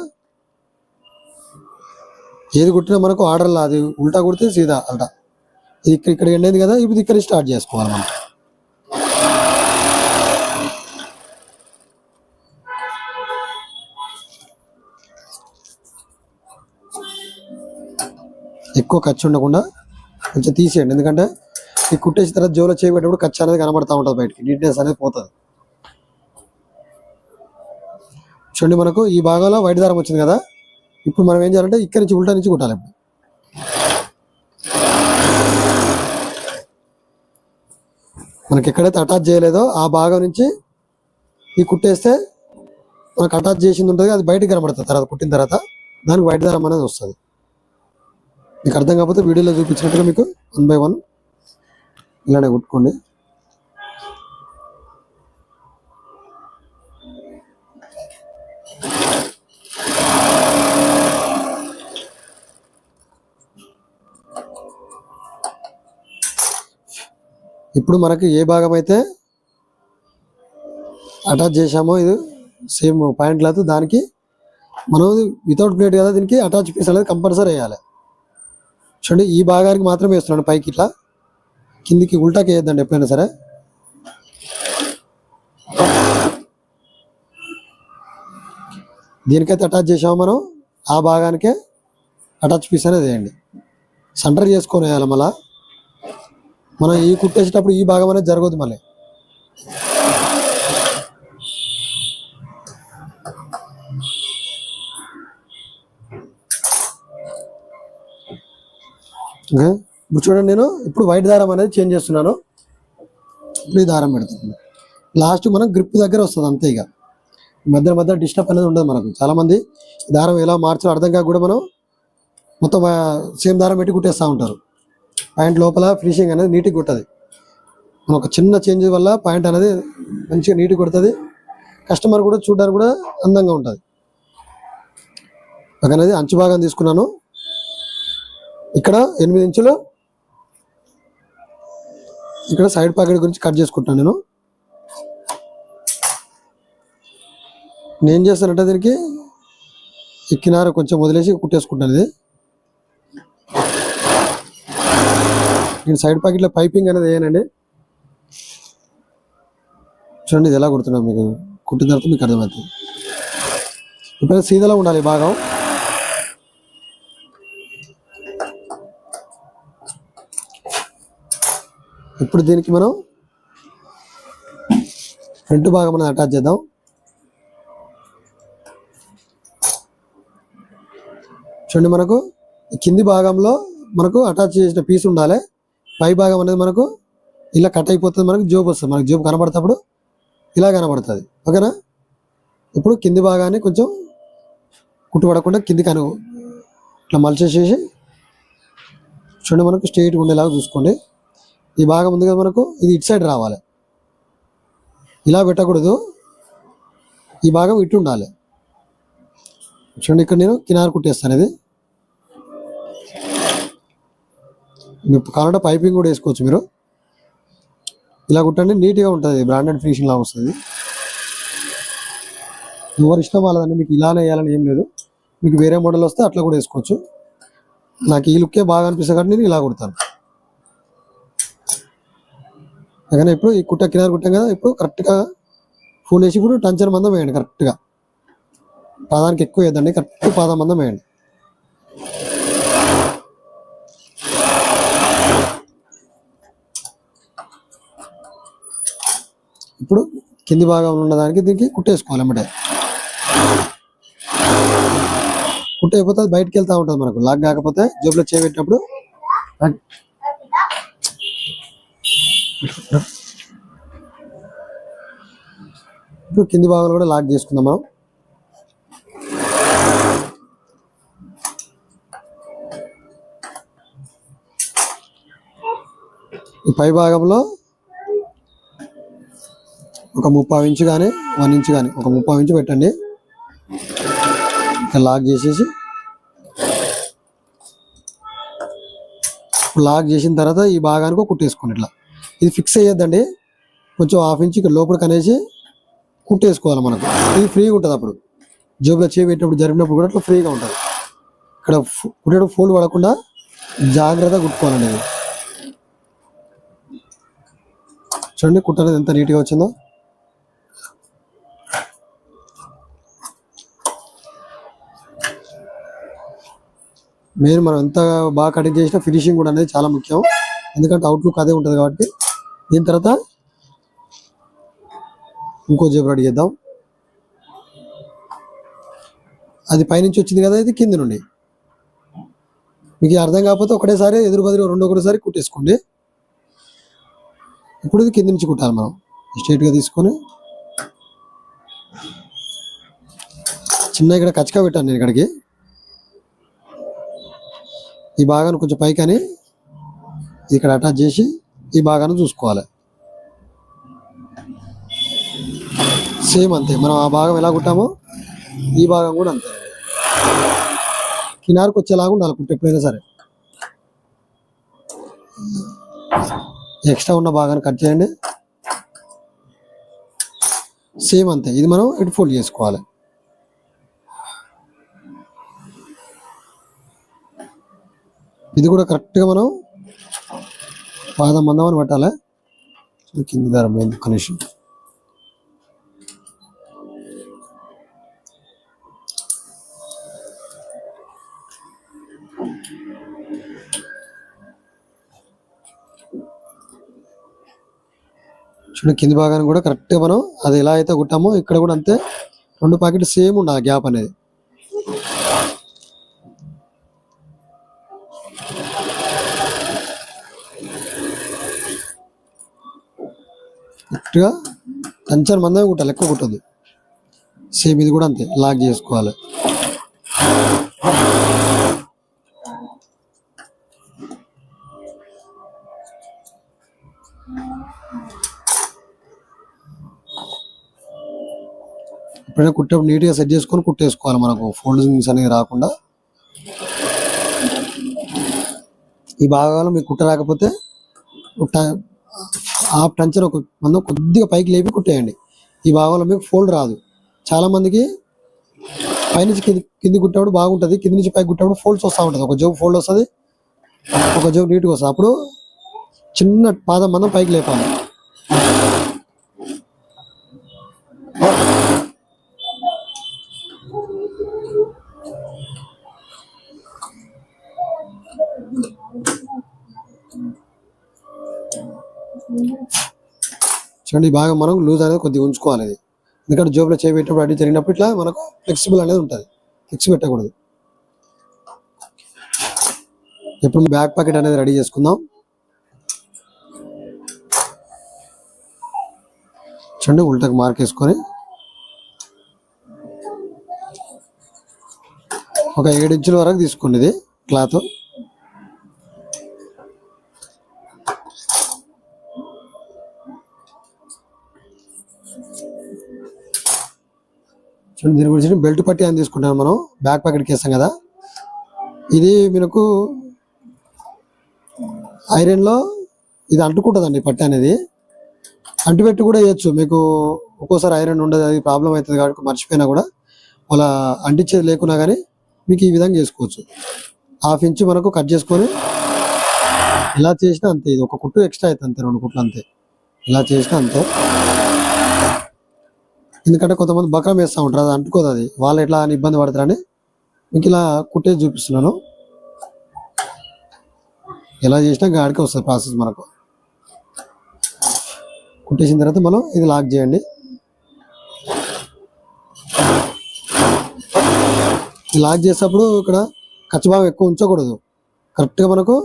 ఏది కుట్టినా మనకు ఆర్డర్లో అది ఉల్టా కుడితే సీదా అల్టా. ఇక్కడ ఎండేది కదా, ఇప్పుడు ఇక్కడ స్టార్ట్ చేసుకోవాలి మనం. ఎక్కువ ఖర్చు ఉండకుండా కొంచెం తీసేయండి, ఎందుకంటే ఈ కుట్టేసిన తర్వాత జోలో చేయబెట్టేప్పుడు ఖర్చు అనేది కనబడతా ఉంటుంది, బయటికి నీట్నెస్ అనేది పోతుంది. చూడండి, మనకు ఈ భాగంలో వైట్ దారం వచ్చింది కదా. ఇప్పుడు మనం ఏం చేయాలంటే ఇక్కడ నుంచి ఉల్టా నుంచి కుట్టాలి. ఇప్పుడు మనకి ఎక్కడైతే అటాచ్ చేయలేదో ఆ భాగం నుంచి ఈ కుట్టేస్తే మనకు అటాచ్ చేసింది ఉంటుంది, అది బయటకు కనబడుతుంది. తర్వాత కుట్టిన తర్వాత దానికి వైట్ దారం అనేది వస్తుంది. మీకు అర్థం కాకపోతే వీడియోలో చూపించినట్టుగా మీకు 1 by 1 ఇలానే కుట్టుకోండి. ఇప్పుడు మనకి ఏ భాగం అయితే అటాచ్ చేసామో ఇది సేమ్ పాయింట్ క్లాత్ దానికి మనం వితౌట్ ప్లేట్ కదా, దీనికి అటాచ్ పీస్ అనేది కంపల్సరీ వేయాలి. చూడండి ఈ భాగానికి మాత్రం వేస్తున్నాను పైకి, ఇట్లా కిందికి ఉల్టాకి వేయద్దండి ఎప్పుడైనా సరే. దీనికైతే అటాచ్ చేసాము మనం ఆ భాగానికే అటాచ్ పీస్ అనేది వేయండి. సెంటర్ చేసుకొని వేయాలి. మళ్ళీ మనం ఈ కుట్టేసేటప్పుడు ఈ భాగం అనేది జరగదు. మళ్ళీ ఇప్పుడు చూడండి, నేను ఇప్పుడు వైట్ దారం అనేది చేంజ్ చేస్తున్నాను. ఇప్పుడు ఈ దారం పెడుతున్నాను. లాస్ట్ మనం గ్రిప్ దగ్గర వస్తుంది అంతే. ఇక మధ్య మధ్య డిస్టర్బ్ అనేది ఉండదు మనకు. చాలామంది దారం ఎలా మార్చాలో అర్థం కాక కూడా మనం మొత్తం సేమ్ దారం పెట్టి కుట్టేస్తూ ఉంటారు. పాయింట్ లోపల ఫినిషింగ్ అనేది నీట్గా కుట్టదు. మనం ఒక చిన్న చేంజ్ వల్ల పాయింట్ అనేది మంచిగా నీట్గా కుడుతుంది. కస్టమర్ కూడా చూడడానికి కూడా అందంగా ఉంటుంది. అనేది అంచు భాగం తీసుకున్నాను. ఇక్కడ 8 ఇంచులు ఇక్కడ సైడ్ పాకెట్ గురించి కట్ చేసుకుంటాను. నేను చేస్తానంటే దీనికి ఈ కినార కొంచెం వదిలేసి కుట్టేసుకుంటాను. ఇది నేను సైడ్ పాకెట్లో పైపింగ్ అనేది వేయనండి. చూడండి ఇది ఎలా కుడుతున్నాం, మీకు కుట్టిన తర్వాత మీకు అర్థమవుతుంది. ఇప్పుడు సీదలో ఉండాలి ఈ భాగం. ఇప్పుడు దీనికి మనం ఫ్రంట్ భాగం అనేది అటాచ్ చేద్దాం. చూడండి మనకు కింది భాగంలో మనకు అటాచ్ చేసిన పీస్ ఉండాలి. పై భాగం అనేది మనకు ఇలా కట్ అయిపోతుంది. మనకు జోబు వస్తుంది. మనకు జోబు కనబడేటప్పుడు ఇలా కనబడుతుంది. ఓకేనా. ఇప్పుడు కింది భాగాన్ని కొంచెం కుట్టుపడకుండా కిందికి ఇట్లా మలిచేసేసి చూడండి మనకు స్ట్రైట్గా ఉండేలాగా చూసుకోండి. ఈ భాగం ఉంది కదా మనకు, ఇది ఇటు సైడ్ రావాలి. ఇలా పెట్టకూడదు. ఈ భాగం ఇటు ఉండాలి. చూడండి ఇక్కడ నేను కినారు కుట్టేస్తాను. ఇది మీరు కావాలంటే పైపింగ్ కూడా వేసుకోవచ్చు. మీరు ఇలా కుట్టండి, నీట్గా ఉంటుంది. బ్రాండెడ్ ఫినిషింగ్ లాగా వస్తుంది. ఎవరు ఇష్టం వాళ్ళదండి. మీకు ఇలానే వేయాలని ఏం లేదు. మీకు వేరే మోడల్ వస్తే అట్లా కూడా వేసుకోవచ్చు. నాకు ఈ లుక్కే బాగా అనిపిస్తుంది కాబట్టి నేను ఇలా కుడతాను. అందుకని ఇప్పుడు ఈ కుట్ట కినారు కుట్టాం కదా, ఇప్పుడు కరెక్ట్గా ఫుల్ వేసి ఇప్పుడు టంచర్ మందం వేయండి. కరెక్ట్గా పాదానికి ఎక్కువ వేయద్దండి, కరెక్ట్ పాదం మందం వేయండి. ఇప్పుడు కింది భాగంలో ఉన్నదానికి దీనికి కుట్టేసుకోవాలి. అన్నమాట కుట్ట అయిపోతే అది బయటకు వెళ్తూ ఉంటుంది. మనకు లాగ్ కాకపోతే జేబులో చేయబెట్టినప్పుడు ఇప్పుడు కింది భాగంలో కూడా లాక్ చేసుకుందాం మనం. ఈ పై భాగంలో ఒక 30 ఇంచు కానీ 1 ఇంచు కానీ ఒక 30 ఇంచు పెట్టండి. ఇక్కడ లాక్ చేసేసి లాక్ చేసిన తర్వాత ఈ భాగానికి కుట్టేసుకోండి. ఇట్లా ఇది ఫిక్స్ అయ్యేద్దండి. కొంచెం 1/2 ఇంచు ఇక్కడ లోపలికి అనేసి కుట్టేసుకోవాలి. మనకు ఇది ఫ్రీగా ఉంటుంది. అప్పుడు జేబులో చేయబెట్టినప్పుడు జరిపినప్పుడు కూడా అట్లా ఫ్రీగా ఉంటుంది. ఇక్కడ కుట్టేటప్పుడు ఫోల్డ్ పడకుండా జాగ్రత్తగా కుట్టుకోవాలండి. ఇది చూడండి కుట్ట అనేది ఎంత నీట్గా వచ్చిందో. మెయిన్ మనం ఎంత బాగా కటింగ్ చేసినా ఫినిషింగ్ కూడా అనేది చాలా ముఖ్యం. ఎందుకంటే అవుట్లుక్ అదే ఉంటుంది కాబట్టి. దీని తర్వాత ఇంకో జేబు రెడీ చేద్దాం. అది పైనుంచి వచ్చింది కదా, ఇది కింది నుండి. మీకు అర్థం కాకపోతే ఒకటేసారి ఎదురు బదులు ఒకటేసారి కుట్టేసుకోండి. ఇప్పుడు ఇది కింది నుంచి కుట్టాలి. మనం స్ట్రైట్గా తీసుకొని చిన్న ఇక్కడ కచ్చగా పెట్టాను నేను. ఇక్కడికి ఈ భాగాన్ని కొంచెం పైకని ఇక్కడ అటాచ్ చేసి ఈ భాగాన్ని చూసుకోవాలి. సేమ్ అంతే. మనం ఆ భాగం ఎలా కుట్టామో ఈ భాగం కూడా అంతే. కినార్కి వచ్చేలాగా ఉండాలి కుట్ట ఎప్పుడైనా సరే. ఎక్స్ట్రా ఉన్న భాగాన్ని కట్ చేయండి. సేమ్ అంతే, ఇది మనం ఇటు ఫోల్డ్ చేసుకోవాలి. ఇది కూడా కరెక్ట్గా మనం పాదం మందమని పట్టాలి. కింది దారం పోయింది కనీసం. చూడండి కింది భాగాన్ని కూడా కరెక్ట్గా మనం అది ఎలా అయితే కుట్టామో ఇక్కడ కూడా అంతే 2 ప్యాకెట్లు సేమ్ ఉండాలి గ్యాప్ అనేది. కరెక్ట్గా కంచెం మందమే కుట్టాలి, ఎక్కువ కుట్టదు. సేమ్ ఇది కూడా అంతే లాక్ చేసుకోవాలి. ఎప్పుడైనా కుట్టేప్పుడు నీట్గా సెట్ చేసుకొని కుట్టేసుకోవాలి, మనకు ఫోల్డింగ్స్ అనేవి రాకుండా. ఈ భాగాలు మీకు కుట్ట రాకపోతే హాఫ్ టంచర్ ఒక మనం కొద్దిగా పైకి లేపి కుట్టేయండి. ఈ భాగంలో మీకు ఫోల్డ్ రాదు. చాలా మందికి పైనుంచి కింది కుట్టేప్పుడు బాగుంటుంది, కింది నుంచి పైకి కుట్టేప్పుడు ఫోల్డ్స్ వస్తూ ఉంటుంది. ఒక జోబు ఫోల్డ్ వస్తుంది, ఒక జోబు నీట్గా వస్తుంది. అప్పుడు చిన్న పాదం మనం పైకి లేపాలి. చూడండి ఈ భాగం మనం లూజ్ అనేది కొద్దిగా ఉంచుకోవాలి. ఇది ఎందుకంటే జోబులో చేయబెట్టినప్పుడు అడ్డు జరిగినప్పుడు ఇట్లా మనకు ఫ్లెక్సిబుల్ అనేది ఉంటుంది, ఫిక్స్ పెట్టకూడదు. ఇప్పుడు బ్యాక్ పాకెట్ అనేది రెడీ చేసుకుందాం. చూడండి ఉల్టాకి మార్క్ వేసుకొని ఒక 7 ఇంచుల వరకు తీసుకోండి. ఇది క్లాత్ చూడండి. దీని గురించి బెల్ట్ పట్టి అని తీసుకుంటాను మనం బ్యాక్ ప్యాకెట్కి వేస్తాం కదా. ఇది మనకు ఐరన్లో ఇది అంటుకుంటుందండి పట్టి అనేది. అంటుపెట్టి కూడా వేయచ్చు. మీకు ఒక్కోసారి ఐరన్ ఉండదు, అది ప్రాబ్లం అవుతుంది కాబట్టి మర్చిపోయినా కూడా వాళ్ళ అంటించేది లేకున్నా కానీ మీకు ఈ విధంగా చేసుకోవచ్చు. 1/2 ఇంచు మనకు కట్ చేసుకొని ఇలా చేసినా అంతే. ఇది ఒక కుట్టు ఎక్స్ట్రా అవుతుంది అంతే, 2 కుట్లు అంతే. ఇలా చేసినా అంతే. ఎందుకంటే కొంతమంది బక్రం వేస్తూ ఉంటారు, అది అంటుకోదు. అది వాళ్ళు ఎట్లా అని ఇబ్బంది పడతారని మీకు ఇలా కుట్టేసి చూపిస్తున్నాను. ఎలా చేసినా గాడికి వస్తుంది ప్రాసెస్. మనకు కుట్టేసిన తర్వాత మనం ఇది లాక్ చేయండి. లాక్ చేసేటప్పుడు ఇక్కడ ఖర్చు భాగం ఎక్కువ ఉంచకూడదు. కరెక్ట్గా మనకు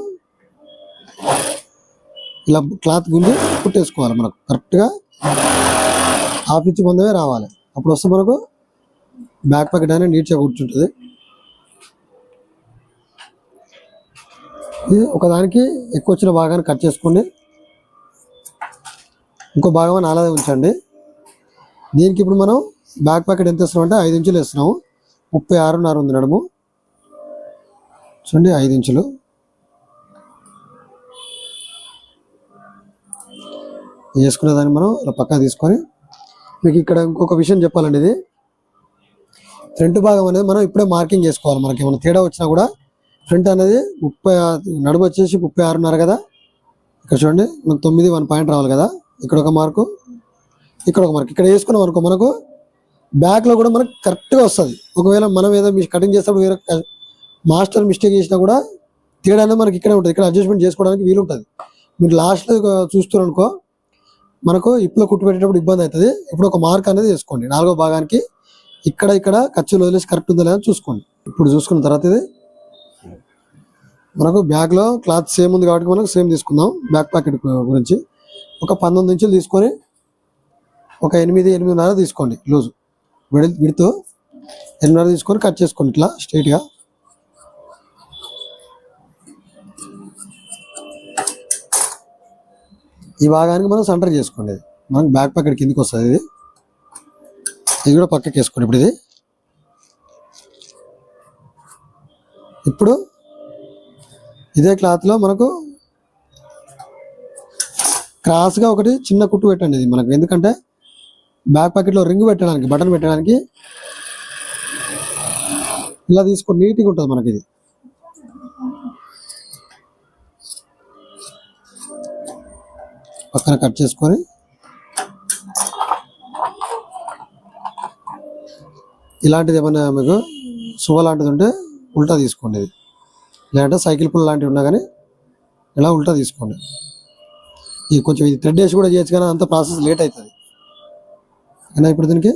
ఇలా క్లాత్ గుంజి కుట్టేసుకోవాలి. మనకు కరెక్ట్గా 1/2 ఇంచు మందమే రావాలి. అప్పుడు వస్తే మనకు బ్యాక్ ప్యాకెట్ అనేది నీట్గా కూర్చుంటుంది. ఇది ఒకదానికి ఎక్కువ వచ్చిన భాగాన్ని కట్ చేసుకోండి, ఇంకో భాగం అలాగే ఉంచండి. దీనికి ఇప్పుడు మనం బ్యాక్ ప్యాకెట్ ఎంత వేస్తున్నాం అంటే 5 ఇంచులు వేస్తున్నాము. 36.5 ఉంది నడుము. చూడండి 5 ఇంచులు. వేసుకునే దాన్ని మనం ఇలా పక్కన తీసుకొని, మీకు ఇక్కడ ఇంకొక విషయం చెప్పాలండి. ఇది ఫ్రంట్ భాగం అనేది మనం ఇప్పుడే మార్కింగ్ చేసుకోవాలి. మనకి ఏమైనా తేడా వచ్చినా కూడా ఫ్రంట్ అనేది 30 నడుము వచ్చేసి 36.5 కదా. ఇక్కడ చూడండి మనకు 9 1 పాయింట్ రావాలి కదా. ఇక్కడ ఒక మార్కు, ఇక్కడ ఒక మార్కు. ఇక్కడ వేసుకున్నాం అనుకో మనకు బ్యాక్లో కూడా మనకు కరెక్ట్గా వస్తుంది. ఒకవేళ మనం ఏదో కటింగ్ చేసేటప్పుడు వేరే మాస్టర్ మిస్టేక్ చేసినా కూడా తేడా అనేది మనకి ఇక్కడే ఉంటుంది. ఇక్కడ అడ్జస్ట్మెంట్ చేసుకోవడానికి వీలు ఉంటుంది. మీరు లాస్ట్లో చూస్తున్నారు అనుకో మనకు ఇప్పుడు కుట్టు పెట్టేటప్పుడు ఇబ్బంది అవుతుంది. ఇప్పుడు ఒక మార్క్ అనేది వేసుకోండి 4వ భాగానికి. ఇక్కడ ఖర్చులు వదిలేసి కరెక్ట్ ఉందా లేదా చూసుకోండి. ఇప్పుడు చూసుకున్న తర్వాత ఇది మనకు బ్యాగ్లో క్లాత్ సేమ్ ఉంది కాబట్టి మనకు సేమ్ తీసుకుందాం. బ్యాక్ ప్యాకెట్ గురించి ఒక 19 ఇంచులు తీసుకొని ఒక 8.5 తీసుకోండి. లూజు విడుతూ 8.5 తీసుకొని కట్ చేసుకోండి ఇట్లా స్ట్రైట్గా. ఈ భాగానికి మనం సెంటర్ చేసుకోండి. మనకు బ్యాక్ ప్యాకెట్ కిందకి వస్తుంది. ఇది కూడా పక్కకి వేసుకోండి. ఇప్పుడు ఇదే క్లాత్లో మనకు క్రాస్గా ఒకటి చిన్న కుట్టు పెట్టండి ఇది మనకు, ఎందుకంటే బ్యాక్ ప్యాకెట్లో రింగ్ పెట్టడానికి బటన్ పెట్టడానికి ఇలా తీసుకొని నీట్గా ఉంటుంది మనకి. ఇది పక్కన కట్ చేసుకొని ఇలాంటిది ఏమైనా మీకు సువ లాంటిది ఉంటే ఉల్టా తీసుకోండి. ఇది లేదంటే సైకిల్ పుల్ లాంటివి ఉన్నా కానీ ఇలా ఉల్టా తీసుకోండి. ఇది కొంచెం ఇది థ్రెడ్ వేసి కూడా చేయొచ్చు కానీ అంత ప్రాసెస్ లేట్ అవుతుంది. అయినా ఇప్పుడు దీనికి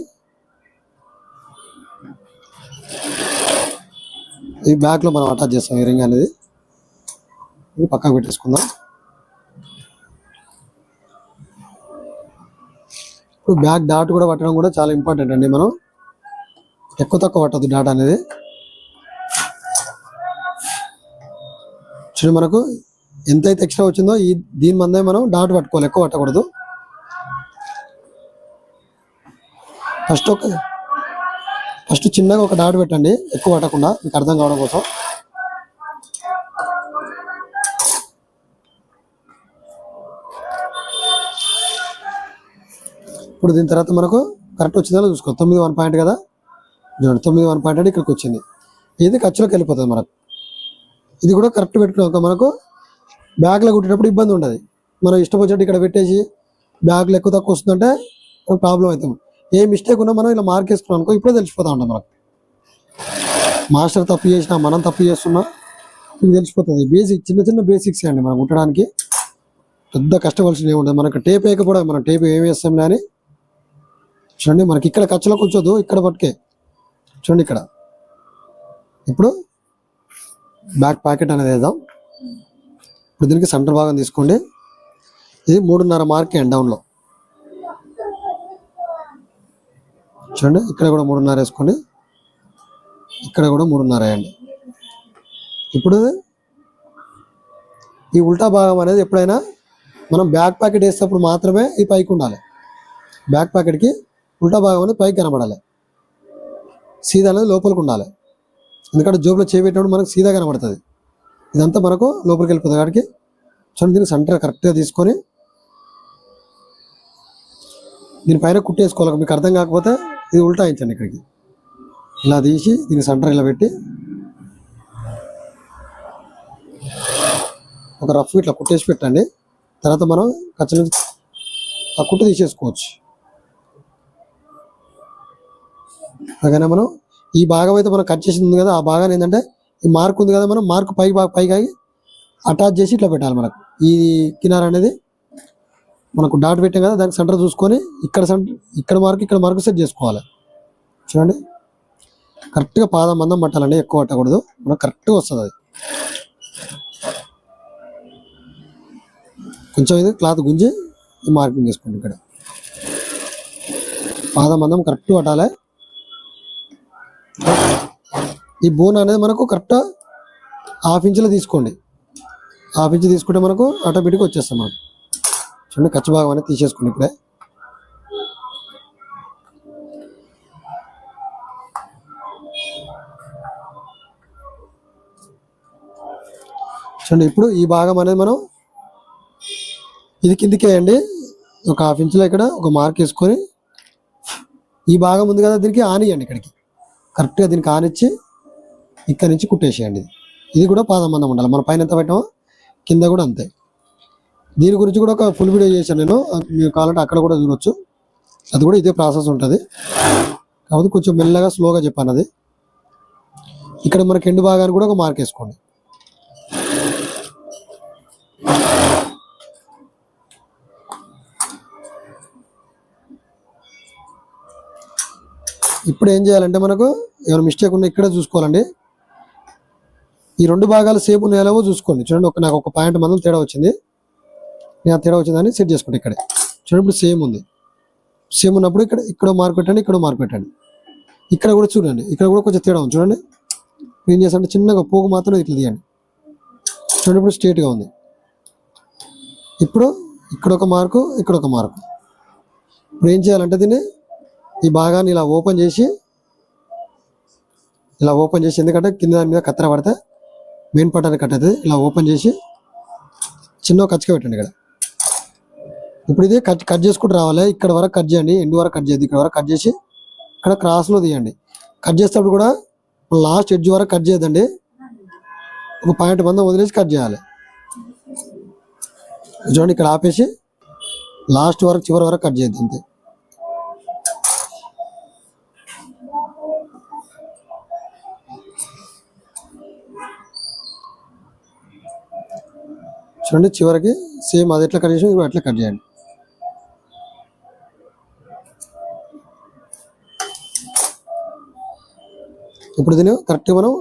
ఈ బ్యాక్లో మనం అటాచ్ చేస్తాం ఈ రింగ్ అనేది. ఇది పక్కకు పెట్టేసుకుందాం. ఇప్పుడు బ్యాక్ డాట్ కూడా పట్టడం కూడా చాలా ఇంపార్టెంట్ అండి. మనం ఎక్కువ తక్కువ పట్టద్దు డాట్ అనేది. చూడండి మనకు ఎంతైతే ఎక్స్ట్రా వచ్చిందో దీని మందే మనం డాట్ పట్టుకోవాలి, ఎక్కువ పట్టకూడదు. ఫస్ట్ చిన్నగా ఒక డాట్ పెట్టండి, ఎక్కువ పట్టకుండా, మీకు అర్థం కావడం కోసం. ఇప్పుడు దీని తర్వాత మనకు కరెక్ట్ వచ్చిందో చూసుకో. 9 1 పాయింట్ కదా, 9 1 పాయింట్ అంటే ఇక్కడికి వచ్చింది. ఇది ఖర్చులోకి వెళ్ళిపోతుంది మనకు. ఇది కూడా కరెక్ట్ పెట్టుకున్నాక మనకు బ్యాగ్లో కుట్టేటప్పుడు ఇబ్బంది ఉంటుంది. మనం ఇష్టం వచ్చినట్టు ఇక్కడ పెట్టేసి బ్యాగ్లో ఎక్కువ తక్కువ వస్తుందంటే ప్రాబ్లం అవుతుంది. ఏ మిస్టేక్ ఉన్నా మనం ఇలా మార్క్ వేసుకున్నాం అనుకో ఇప్పుడే తెలిసిపోతా ఉంటాం మనకు. మాస్టర్ తప్పు చేసినా మనం తప్పు చేస్తున్నా మీకు తెలిసిపోతుంది. బేసిక్ చిన్న చిన్న బేసిక్స్ అండి మనం కుట్టడానికి, పెద్ద కష్టపడాల్సింది ఏముంటుంది. మనకు టేప్ వేయకపోవడం, మనం టేప్ ఏమి వేస్తాం కానీ చూడండి మనకి ఇక్కడ ఖర్చులో కూర్చోదు, ఇక్కడ పట్టుకే చూడండి ఇక్కడ. ఇప్పుడు బ్యాక్ ప్యాకెట్ అనేది వేద్దాం. ఇప్పుడు దీనికి సెంటర్ భాగం తీసుకోండి. ఇది 3.5 మార్క్ అండి డౌన్లో. చూడండి ఇక్కడ కూడా 3.5 వేసుకోండి, ఇక్కడ కూడా 3.5 వేయండి. ఇప్పుడు ఈ ఉల్టా భాగం అనేది ఎప్పుడైనా మనం బ్యాక్ ప్యాకెట్ వేసేటప్పుడు మాత్రమే ఈ పైకి ఉండాలి. బ్యాక్ ప్యాకెట్కి ఉల్టా భాగం అనేది పైకి కనబడాలి, సీదా అనేది లోపలికి ఉండాలి. ఎందుకంటే జోబులో చేపెట్టినప్పుడు మనకు సీదా కనబడుతుంది. ఇదంతా మనకు లోపలికి వెళ్ళిపోతుంది. కాబట్టి చూడండి దీనికి సెంటర్ కరెక్ట్గా తీసుకొని దీనిపైన కుట్టేసుకోవాలి. మీకు అర్థం కాకపోతే ఇది ఉల్టాయించండి. ఇక్కడికి ఇలా తీసి దీనికి సెంటర్ ఇలా పెట్టి ఒక రఫ్ ఇట్లా కుట్టేసి పెట్టండి. తర్వాత మనం ఖచ్చితంగా ఆ కుట్టు తీసేసుకోవచ్చు. అలాగనే మనం ఈ భాగం అయితే మనం కట్ చేసింది ఉంది కదా, ఆ భాగాన్ని ఏంటంటే ఈ మార్క్ ఉంది కదా, మనం మార్క్ పైకి అటాచ్ చేసి ఇట్లా పెట్టాలి. మనకు ఈ కినార్ అనేది మనకు డాట్ పెట్టాం కదా, దానికి సెంటర్ చూసుకొని ఇక్కడ మార్క్ సెట్ చేసుకోవాలి. చూడండి కరెక్ట్గా పాదం మందం పట్టాలండి, ఎక్కువ పట్టకూడదు. మనకు కరెక్ట్గా వస్తుంది. అది కొంచెం ఇది క్లాత్ గుంజి ఈ మార్కింగ్ చేసుకోండి. ఇక్కడ పాదం మందం కరెక్ట్ పట్టాలి. ఈ బోన్ అనేది మనకు కరెక్ట్ 1/2 ఇంచులో తీసుకోండి. 1/2 ఇంచు తీసుకుంటే మనకు ఆటోమేటిక్గా వచ్చేస్తాం. మనకు చూడండి ఖర్చు భాగం అనేది తీసేసుకోండి. ఇప్పుడే చూడండి. ఇప్పుడు ఈ భాగం అనేది మనం ఇది కిందికి వేయండి. ఒక 1/2 ఇంచులో ఇక్కడ ఒక మార్క్ వేసుకొని ఈ భాగం ఉంది కదా దీనికి ఆనియండి. ఇక్కడికి కరెక్ట్గా దీనికి ఆనిచ్చి ఇక్కడ నుంచి కుట్టేసేయండి. ఇది కూడా పాదం మందం ఉండాలి. మన పైన ఎంత పెట్టామో కింద కూడా అంతే. దీని గురించి కూడా ఒక ఫుల్ వీడియో చేశాను నేను, మీరు కావాలంటే అక్కడ కూడా చూడొచ్చు. అది కూడా ఇదే ప్రాసెస్ ఉంటుంది, కాకపోతే కొంచెం మెల్లగా స్లోగా చెప్పాను. అది ఇక్కడ మనకి ఎండు భాగాన్ని కూడా ఒక మార్క్ వేసుకోండి. ఇప్పుడు ఏం చేయాలంటే మనకు ఏమైనా మిస్టేక్ ఉన్నా ఇక్కడే చూసుకోవాలండి. ఈ 2 భాగాలు సేమ్ ఉన్నాయో చూసుకోండి. చూడండి నాకు ఒక పాయింట్ మందం తేడా వచ్చింది. నేను తేడా వచ్చిందని సెట్ చేసుకోండి. ఇక్కడే చూడండి ఇప్పుడు సేమ్ ఉంది. సేమ్ ఉన్నప్పుడు ఇక్కడ మార్క్ పెట్టండి, ఇక్కడ మార్క్ పెట్టండి. ఇక్కడ కూడా చూడండి, ఇక్కడ కూడా కొంచెం తేడా ఉంది. చూడండి ఏం చేస్తానంటే చిన్నగా పోగు మాత్రం ఇట్లా తీయండి. చూడండి ఇప్పుడు స్ట్రేట్గా ఉంది. ఇప్పుడు ఇక్కడ ఒక మార్కు, ఇక్కడ ఒక మార్కు. ఇప్పుడు ఏం చేయాలంటే దీన్ని ఈ భాగాన్ని ఇలా ఓపెన్ చేసి ఎందుకంటే కింద దాని మీద కత్తెర పడితే మెయిన్ పట్టాన్ని కట్ అవుతుంది. ఇలా ఓపెన్ చేసి చిన్న కచ్చిక పెట్టండి. ఇక్కడ ఇప్పుడు ఇది కట్ కట్ చేసుకుంటూ రావాలి. ఇక్కడ వరకు కట్ చేయండి, ఎండ్ వరకు కట్ చేయద్దు. ఇక్కడ వరకు కట్ చేసి ఇక్కడ క్రాస్లో తీయండి. కట్ చేసేటప్పుడు కూడా లాస్ట్ ఎడ్జ్ వరకు కట్ చేయదండి, ఒక పాయింట్ మందం వదిలేసి కట్ చేయాలి. చూడండి, ఇక్కడ ఆపేసి లాస్ట్ వరకు చివరి వరకు కట్ చేయద్దు అంతే. చూడండి, చివరికి సేమ్ అది ఎట్లా కట్ చేసి ఇప్పుడు అట్లా కట్ చేయండి. ఇప్పుడు దీన్ని కరెక్ట్గా మనం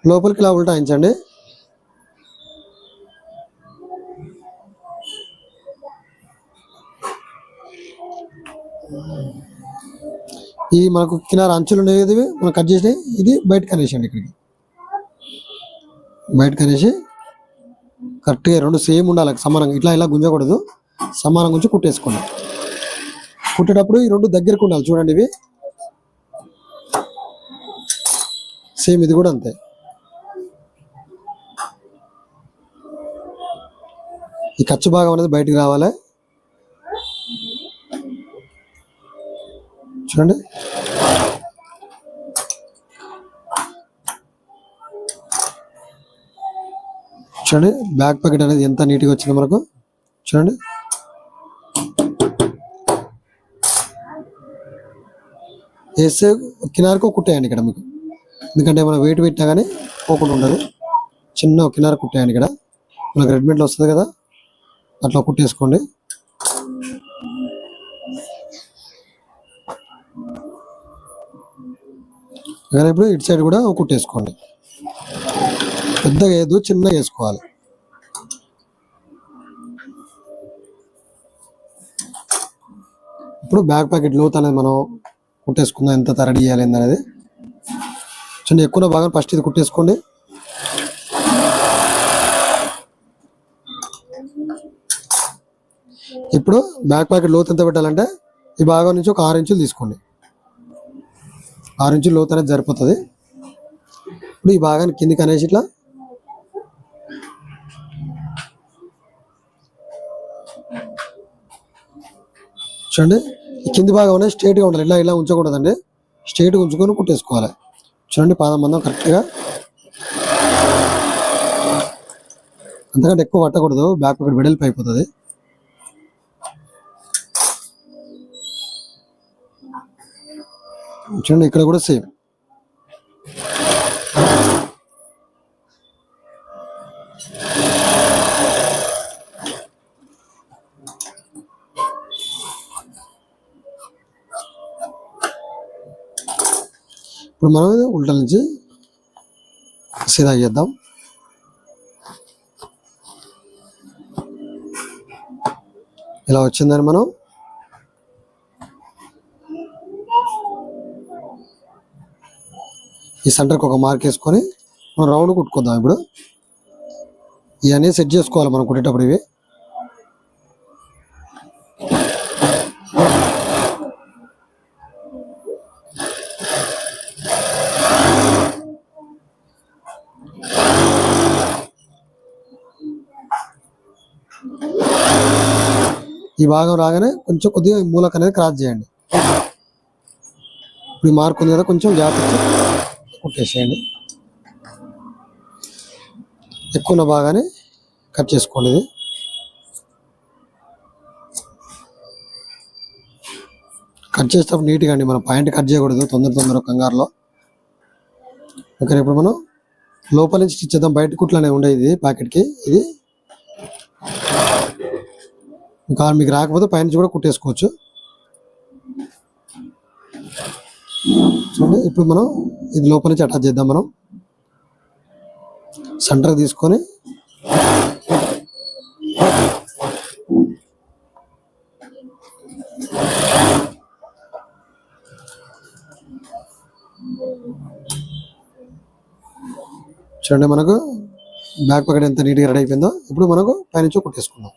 లోపలికి ఇలా ఉల్టాయించండి. ఈ మనకు కినార అంచులు ఉండేది మనం కట్ చేసినాయి, ఇది బయటకు అనేసండి. ఇక్కడికి బయటకు అనేసి కరెక్ట్గా రెండు సేమ్ ఉండాలి, సమానంగా. ఇట్లా ఇలా గుంజకూడదు, సమానంగా ఉంచి కుట్టేసుకోండి. కుట్టేటప్పుడు ఈ రెండు దగ్గరకు ఉండాలి. చూడండి, ఇవి సేమ్, ఇది కూడా అంతే. ఈ ఖర్చు భాగం అనేది బయటకు రావాలి. చూడండి, చూడండి బ్యాక్ ప్యాకెట్ అనేది ఎంత నీట్గా వచ్చిందో మనకు. చూడండి, వేస్తే కినారకు కుట్టేయండి ఇక్కడ మీకు, ఎందుకంటే మనం వెయిట్ పెట్టినా కానీ పోకుండా ఉండదు. చిన్న కినార కుట్టేయండి. ఇక్కడ మనకు రెడీమేడ్లో వస్తుంది కదా, అట్లా కుట్టేసుకోండి. కానీ ఇప్పుడు ఇటు సైడ్ కూడా కుట్టేసుకోండి. పెద్దగా వేయద్దు, చిన్నగా వేసుకోవాలి. ఇప్పుడు బ్యాక్ ప్యాకెట్ లోత్ అనేది మనం కుట్టేసుకుందాం, ఎంత రెడీ చేయాలి అనేది. చిన్న ఎక్కువ బాగా ఫస్ట్ ఇది కుట్టేసుకోండి. ఇప్పుడు బ్యాక్ ప్యాకెట్ లోత్ ఎంత పెట్టాలంటే ఈ భాగం నుంచి ఒక 6 ఇంచులు తీసుకోండి. 6 ఇంచులు లోత్ అనేది సరిపోతుంది. ఇప్పుడు ఈ భాగాన్ని కిందికి అనేసి ఇట్లా చూడండి, ఈ కింది భాగం అనేది స్ట్రైట్గా ఉండాలి. ఇలా ఇలా ఉంచకూడదండి, స్ట్రైట్గా ఉంచుకొని కుట్టేసుకోవాలి. చూడండి, పాదం మందం కరెక్ట్గా, అంతకంటే ఎక్కువ పట్టకూడదు, బ్యాక్ ప్యాకెట్ వెడల్పు అయిపోతుంది. చూడండి, ఇక్కడ కూడా సేమ్. ఇప్పుడు మనం ఉల్టా నుంచి సీదా చేద్దాం. ఇలా వచ్చిందని మనం ఈ సెంటర్కి ఒక మార్క్ వేసుకొని మనం రౌండ్ కుట్టుకుందాం. ఇప్పుడు ఇవన్నీ సెట్ చేసుకోవాలి మనం కుట్టేటప్పుడు. ఇవి ఈ భాగం రాగానే కొంచెం కొద్దిగా మూలక అనేది క్రాస్ చేయండి. ఇప్పుడు ఈ మార్క్ ఉంది కదా, కొంచెం గ్యాప్ ఇచ్చి కుట్టేసేయండి. ఎక్కువ ఉన్న భాగాన్ని కట్ చేసుకోండి. ఇది కట్ చేసేటప్పుడు నీట్గా అండి, మనం పాయింట్ కట్ చేయకూడదు తొందర కంగారులో. ఓకే, ఇప్పుడు మనం లోపల నుంచి స్టిచ్ చేద్దాం. బయట కుట్లు అనేవి ఉండేది ప్యాకెట్కి. ఇది ఇంకా మీకు రాకపోతే పైనుంచి కూడా కుట్టేసుకోవచ్చు. చూడండి, ఇప్పుడు మనం ఇది లోపల నుంచి అటాచ్ చేద్దాం. మనం సెంటర్ తీసుకొని చూడండి, మనకు బ్యాక్ ప్యాకెట్ ఎంత నీట్గా రెడీ అయిపోయిందో. ఇప్పుడు మనకు పైనుంచి కుట్టేసుకుందాం.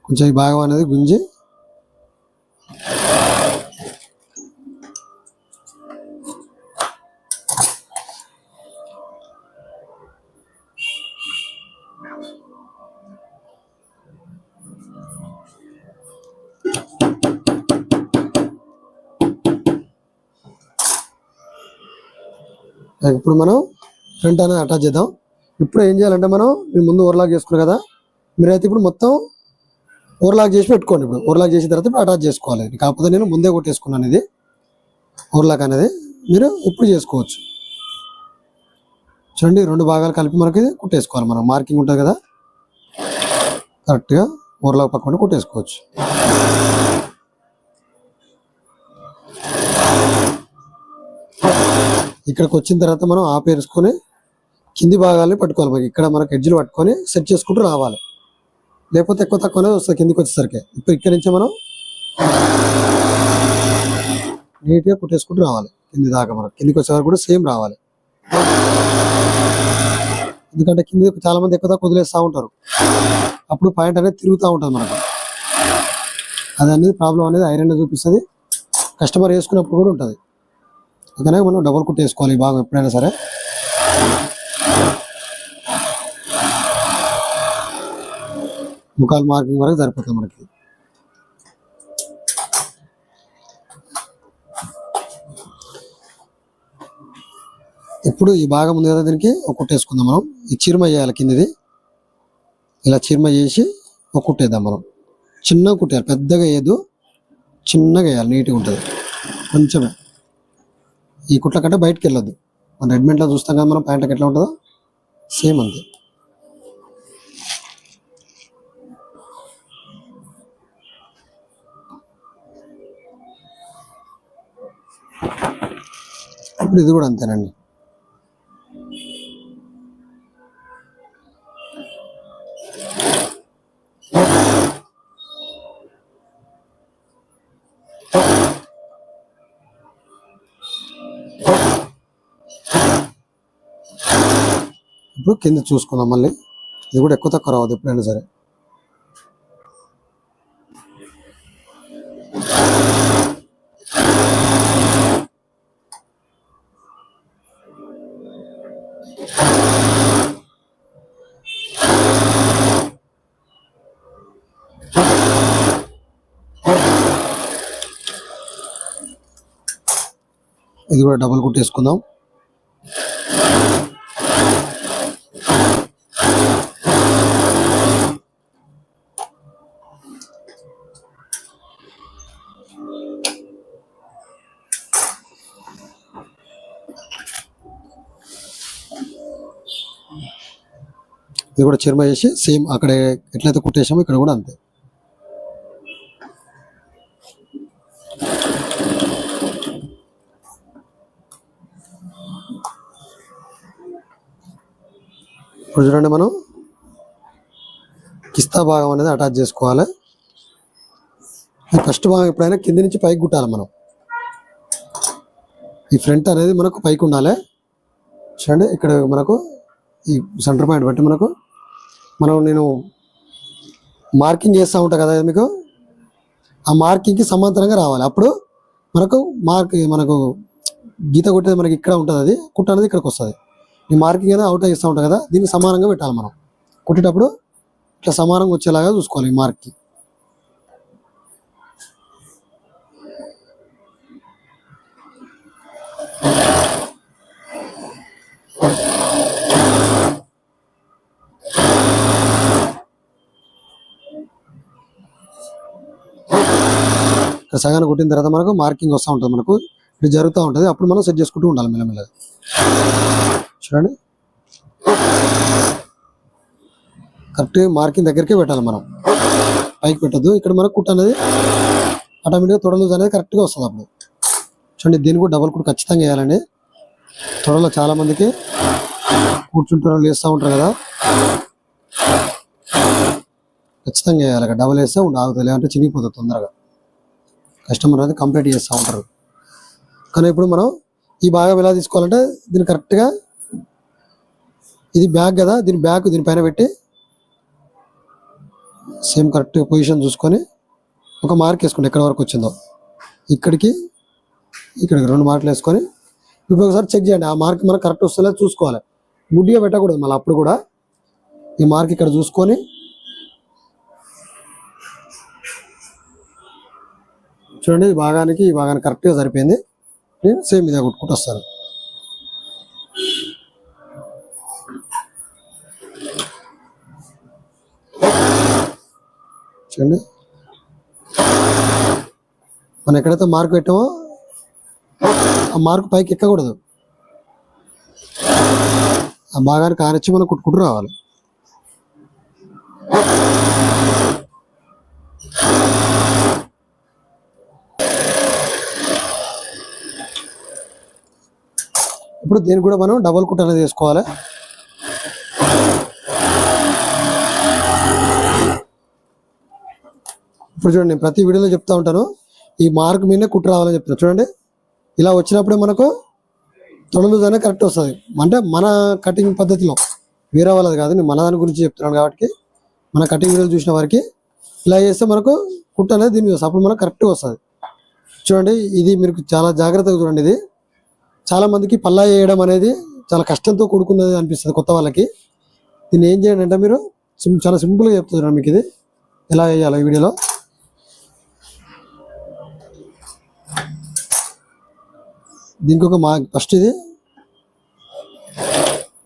కొంచెం ఈ భాగం అనేది గుంజి ఇప్పుడు మనం ఫ్రంట్ అనేది అటాచ్ చేద్దాం. ఇప్పుడు ఏం చేయాలంటే మనం ముందు ఓవర్లాక్ చేసుకున్నాం కదా, మీరైతే ఇప్పుడు మొత్తం ఓవర్లాక్ చేసి పెట్టుకోండి. ఇప్పుడు ఓవర్లాక్ చేసిన తర్వాత ఇప్పుడు అటాచ్ చేసుకోవాలి. కాకపోతే నేను ముందే కొట్టేసుకున్నాను ఇది ఓవర్లాక్ అనేది, మీరు ఇప్పుడు చేసుకోవచ్చు. చూడండి, 2 భాగాలు కలిపి మనకి కుట్టేసుకోవాలి. మనం మార్కింగ్ ఉంటుంది కదా, కరెక్ట్గా ఓవర్లాక్ పక్కన కుట్టేసుకోవచ్చు. ఇక్కడికి వచ్చిన తర్వాత మనం ఆపేసుకొని కింది భాగాన్ని పట్టుకోవాలి. మనకి ఇక్కడ మనకి ఎడ్జ్లు పట్టుకొని సెట్ చేసుకుంటూ రావాలి, లేకపోతే ఎక్కువ తక్కువనే వస్తుంది కిందికి వచ్చేసరికి. ఇప్పుడు ఇక్కడి నుంచి మనం నీట్గా కుట్టేసుకుంటూ రావాలి కింది దాకా. మనం కిందికి వచ్చేసరికి కూడా సేమ్ రావాలి, ఎందుకంటే కింది చాలా మంది ఎక్కువ తక్కువ వదిలేస్తూ ఉంటారు. అప్పుడు పాయింట్ అనేది తిరుగుతూ ఉంటుంది మనకు. అది అనేది ప్రాబ్లం అనేది ఐరన్ చూపిస్తుంది, కస్టమర్ వేసుకున్నప్పుడు కూడా ఉంటుంది. అందుకనే మనం డబుల్ కుట్ వేసుకోవాలి ఈ భాగం ఎప్పుడైనా సరే. ముఖాలు మార్కింగ్ వరకు సరిపోతుంది మనకి. ఇప్పుడు ఈ భాగం ఉంది కదా, దీనికి ఒక కుట్టేసుకుందాం మనం. ఈ చీరమ వేయాలి కిందిది, ఇలా చీరమ చేసి ఒక కుట్టేద్దాం మనం. చిన్నగా కుట్టేయాలి, పెద్దగా వేయద్దు, చిన్నగా వేయాలి, నీట్గా ఉంటుంది కొంచెమే. ఈ కుట్ల కంటే బయటకు వెళ్ళొద్దు. మన రెడీమేడ్లో చూస్తాం కదా మనం, ప్యాంట్కి ఎట్లా ఉంటుందో సేమ్ అంతే. ఇప్పుడు ఇది కూడా అంతేనండి. ఇప్పుడు కింద చూసుకుందాం మళ్ళీ. ఇది కూడా ఎక్కువ తక్కువ రావద్దు ఎప్పుడైనా సరే. ఇది కూడా డబుల్ కుట్టేసుకుందాం. ఇది కూడా చర్మ చేసి సేమ్ అక్కడ ఎట్లయితే కుట్టేసామో ఇక్కడ కూడా అంతే. ఇప్పుడు చూడండి, మనం కిస్తా భాగం అనేది అటాచ్ చేసుకోవాలి. ఫస్ట్ భాగం ఎప్పుడైనా కింది నుంచి పైకి కుట్టాలి మనం. ఈ ఫ్రంట్ అనేది మనకు పైకి ఉండాలి. చూడండి, ఇక్కడ మనకు ఈ సెంటర్ పాయింట్ బట్టి నేను మార్కింగ్ చేస్తూ ఉంటాను కదా మీకు, ఆ మార్కింగ్కి సమాంతరంగా రావాలి. అప్పుడు మనకు గీత కొట్టేది మనకి ఇక్కడ ఉంటుంది, అది కుట్ట అనేది ఇక్కడికి వస్తుంది. ఈ మార్కింగ్ అనేది అవుట్ చేస్తూ ఉంటాం కదా, దీన్ని సమానంగా పెట్టాలి మనం. కుట్టేటప్పుడు ఇట్లా సమానంగా వచ్చేలాగా చూసుకోవాలి ఈ మార్క్కి. సగాన్ని కుట్టిన తర్వాత మనకు మార్కింగ్ వస్తూ ఉంటుంది, మనకు ఇది జరుగుతూ ఉంటుంది. అప్పుడు మనం సెట్ చేసుకుంటూ ఉండాలి మెల్లమెల్లగా. చూడండి, కరెక్ట్ మార్కింగ్ దగ్గరికే పెట్టాలి మనం, పైకి పెట్టద్దు. ఇక్కడ మనకు కుట్ట అనేది ఆటోమేటిక్గా తొడ లూజ్ అనేది కరెక్ట్గా వస్తుంది అప్పుడు. చూడండి, దీన్ని కూడా డబల్ కుట్ ఖచ్చితంగా వేయాలండి. తొడలో చాలామందికి కూర్చుంటారు, వేస్తూ ఉంటారు కదా, ఖచ్చితంగా వేయాలి. డబల్ వేస్తే ఆగుతుంది, లేదంటే చినిగిపోతుంది తొందరగా. కస్టమర్ అనేది కంప్లీట్ చేస్తూ ఉంటారు. కానీ ఇప్పుడు మనం ఈ భాగం ఎలా తీసుకోవాలంటే, దీన్ని కరెక్ట్గా, ఇది బ్యాక్ కదా, దీనిపైన పెట్టి సేమ్ కరెక్ట్ పొజిషన్ చూసుకొని ఒక మార్క్ వేసుకోండి. ఎక్కడ వరకు వచ్చిందో ఇక్కడికి 2 మార్కులు వేసుకొని ఇప్పుడు ఒకసారి చెక్ చేయండి. ఆ మార్క్ మనకు కరెక్ట్ వస్తుందో చూసుకోవాలి. గుడ్డిగా పెట్టకూడదు మళ్ళీ. అప్పుడు కూడా ఈ మార్క్ ఇక్కడ చూసుకొని చూడండి, ఈ భాగానికి కరెక్ట్గా సరిపోయింది. నేను సేమ్ ఇదే కుట్టుకొస్తాను. చూడండి, మనం ఎక్కడైతే మార్క్ పెట్టామో ఆ మార్క్ పైకి ఎక్కకూడదు, ఆ భాగానికి ఆనిచ్చి మనం కుట్టుకుంటూ రావాలి. ఇప్పుడు దీనికి కూడా మనం డబల్ కుట్ అనేది వేసుకోవాలి. ఇప్పుడు చూడండి, ప్రతి వీడియోలో చెప్తా ఉంటాను, ఈ మార్క్ మీదనే కుట్టు రావాలని చెప్తాను. చూడండి, ఇలా వచ్చినప్పుడే మనకు తొడలు అనేది కరెక్ట్ వస్తుంది. అంటే మన కటింగ్ పద్ధతిలో, వేరే వాళ్ళది కాదు, నేను మన దాని గురించి చెప్తున్నాను కాబట్టి మన కటింగ్ వీడియోలు చూసిన వారికి ఇలా చేస్తే మనకు కుట్టు అనేది దీని మీద అప్పుడు మనకు కరెక్ట్గా వస్తుంది. చూడండి, ఇది మీరు చాలా జాగ్రత్తగా చూడండి. ఇది చాలా మందికి పల్లా వేయడం అనేది చాలా కష్టంతో కూడుకున్నది అనిపిస్తుంది కొత్త వాళ్ళకి. దీన్ని ఏం చేయండి అంటే మీరు చాలా సింపుల్గా చెప్తున్నారు మీకు ఇది ఎలా వేయాలి ఈ వీడియోలో. దీనికి ఒక ఫస్ట్ ఇది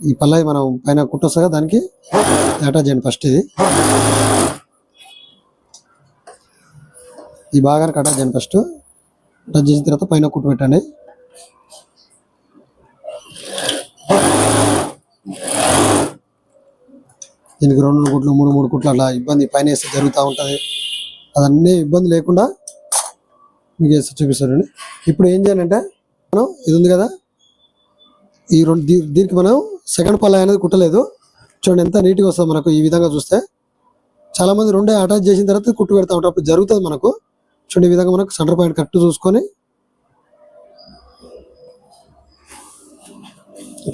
ఈ పల్లా మనం పైన కుట్టొస్తాగా దానికి అటాచ్ చేయండి. ఫస్ట్ ఇది ఈ భాగానికి అటాచ్ చేయండి. ఫస్ట్ అటాచ్ చేసిన తర్వాత పైన కుట్టు పెట్టండి. దీనికి 2 కుట్లు 3 కుట్లు అట్లా ఇబ్బంది పైన వేస్తే జరుగుతూ ఉంటుంది. అదన్నీ ఇబ్బంది లేకుండా మీకు వేస్తే చూపిస్తారండి. ఇప్పుడు ఏం చేయాలంటే మనం ఇది ఉంది కదా, ఈ దీనికి మనం సెకండ్ పల్లా అనేది కుట్టలేదు. చూడండి ఎంత నీట్గా వస్తుంది మనకు. ఈ విధంగా చూస్తే చాలా మంది 2 అటాచ్ చేసిన తర్వాత కుట్టు పెడతా ఉంటారు, అప్పుడు జరుగుతుంది మనకు. చూడండి, ఈ విధంగా మనకు సెంటర్ పాయింట్ కరెక్ట్ చూసుకొని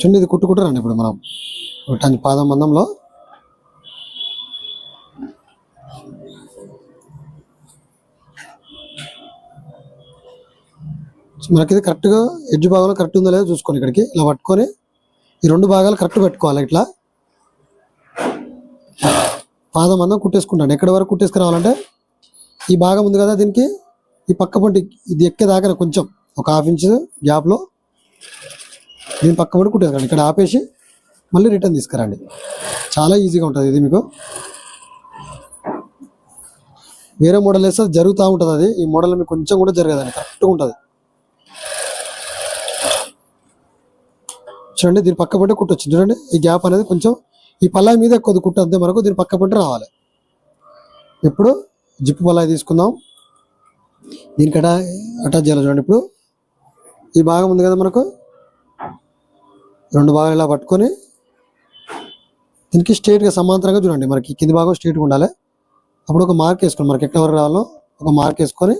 చూడండి, ఇది కుట్టుకుంటారండి. ఇప్పుడు మనం ఒకటి పాదం మందంలో మనకి ఇది కరెక్ట్గా ఎడ్జ్ భాగంలో కరెక్ట్ ఉందో లేదో చూసుకొని ఇక్కడికి ఇలా పట్టుకొని ఈ 2 భాగాలు కరెక్ట్ పెట్టుకోవాలి. ఇట్లా పాదం అందం కుట్టేసుకుంటాను. ఎక్కడి వరకు కుట్టేసుకురావాలంటే ఈ భాగం ఉంది కదా, దీనికి ఈ పక్క పంటి ఇది ఎక్కేదాకా కొంచెం ఒక 1/2 ఇంచ్ గ్యాప్లో దీని పక్క పంటి కుట్టేసుకోండి. ఇక్కడ ఆపేసి మళ్ళీ రిటర్న్ తీసుకురండి. చాలా ఈజీగా ఉంటుంది ఇది. మీకు వేరే మోడల్ వేస్తే జరుగుతూ ఉంటుంది అది. ఈ మోడల్ మీకు కొంచెం కూడా జరగదండి, కరెక్ట్గా ఉంటుంది. చూడండి, దీని పక్క పంట కుట్టు వచ్చింది. చూడండి, ఈ గ్యాప్ అనేది కొంచెం ఈ పల్లాయి మీద కొద్ది కుట్టు అంతే మనకు దీని పక్క పంట రావాలి. ఇప్పుడు జిప్పు పల్లాయి తీసుకుందాం. దీనికి అటాచ్ చేయాలి. చూడండి, ఇప్పుడు ఈ భాగం ఉంది కదా మనకు, 2 భాగాలు ఇలా పట్టుకొని దీనికి స్ట్రైట్గా సమాంతరంగా చూడండి, మనకి కింది భాగం స్ట్రైట్గా ఉండాలి. అప్పుడు ఒక మార్క్ వేసుకోండి, మనకి ఎక్కడ వరకు రావాలో ఒక మార్క్ వేసుకొని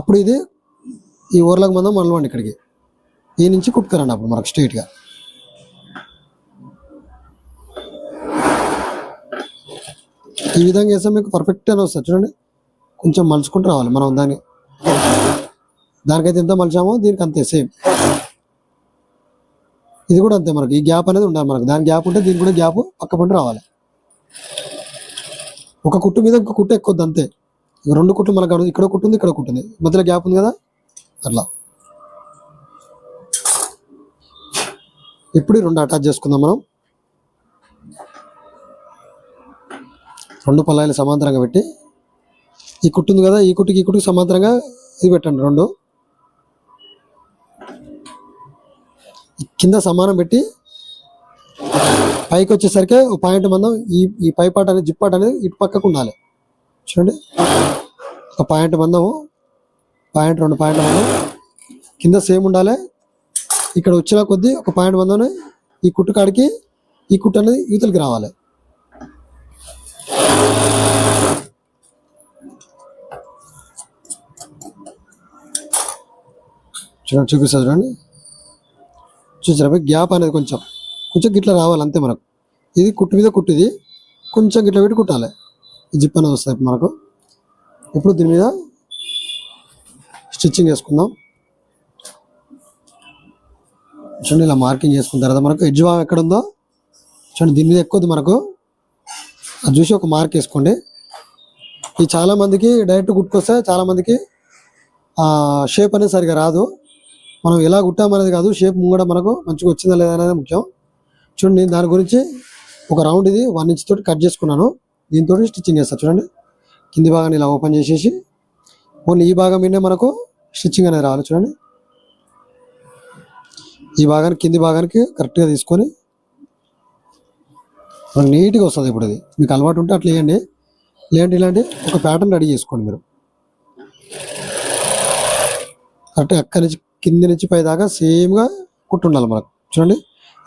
అప్పుడు ఇది ఈ ఊర్లకు మందం మనవండి ఇక్కడికి ఈ నుంచి కుట్టుకరండి. అప్పుడు మనకు స్ట్రైట్గా ఈ విధంగా వేస్తే మీకు పర్ఫెక్ట్ అని వస్తుంది. చూడండి, కొంచెం మలుచుకుంటూ రావాలి మనం దానికైతే ఎంత మలిచామో దీనికి అంతే సేమ్. ఇది కూడా అంతే, మనకి ఈ గ్యాప్ అనేది ఉండాలి. మనకు దాని గ్యాప్ ఉంటే దీనికి కూడా గ్యాప్ పక్క పంట రావాలి. ఒక కుట్టు మీద ఇంకో కుట్టు ఎక్కువద్దు అంతే. 2 కుట్లు మనకు ఇక్కడ కుట్టుంది, ఇక్కడ కుట్టుంది, మధ్యలో గ్యాప్ ఉంది కదా అట్లా. ఇప్పుడు 2 అటాచ్ చేసుకుందాం మనం. 2 పల్లాయిలు సమాంతరంగా పెట్టి ఈ కుట్టుంది కదా, ఈ కుట్టుకి సమాంతరంగా ఇది పెట్టండి. 2 కింద సమానం పెట్టి పైకి వచ్చేసరికి ఒక పాయింట్ మందం ఈ పై పాట అనేది జిప్ పాట అనేది ఇటు పక్కకు ఉండాలి. చూడండి, ఒక పాయింట్ మందము, 2 పాయింట్ మందం కింద సేమ్ ఉండాలి. ఇక్కడ వచ్చిన కొద్దీ ఒక పాయింట్ మందం ఈ కుట్టు కాడికి ఈ కుట్టు అనేది యూతలకి రావాలి. చూడండి, చూపిస్తా చూడండి. చూసారా, గ్యాప్ అనేది కొంచెం గిట్లా రావాలి అంతే మనకు. ఇది కుట్టు మీద కుట్టు, ఇది కొంచెం గిట్ల పెట్టి కుట్టాలి. ఈ జిప్ అనేది వస్తుంది మనకు. ఇప్పుడు దీని మీద స్టిచ్చింగ్ వేసుకుందాం. చూడండి, ఇలా మార్కింగ్ చేసుకున్న తర్వాత మనకు ఎడ్జ్ భాగం ఎక్కడ ఉందో చూడండి, దీని మీద ఎక్కువది మనకు అది చూసి ఒక మార్క్ వేసుకోండి. ఈ చాలామందికి డైరెక్ట్ కుట్టుకొస్తే చాలామందికి షేప్ అనేది సరిగా రాదు. మనం ఎలా కుట్టామనేది కాదు, షేప్ ముంగడ మనకు మంచిగా వచ్చిందా లేదా అనేది ముఖ్యం. చూడండి, దాని గురించి ఒక రౌండ్ ఇది 1 ఇంచ్ తోటి కట్ చేసుకున్నాను. దీంతో స్టిచ్చింగ్ చేస్తారు చూడండి. కింది భాగాన్ని ఇలా ఓపెన్ చేసేసి ఓన్లీ ఈ భాగం మీదే మనకు స్టిచ్చింగ్ అనేది రావాలి చూడండి. ఈ భాగానికి కింది భాగానికి కరెక్ట్గా తీసుకొని మనకు నీట్గా వస్తుంది. ఇప్పుడు అది మీకు అలవాటు ఉంటే అట్లా వేయండి, లేదంటే ఇలాంటి ఒక ప్యాటర్న్ రెడీ చేసుకోండి మీరు. కరెక్ట్గా అక్కడి నుంచి కింది నుంచి పై దాకా సేమ్గా కుట్టు ఉండాలి మనకు చూడండి.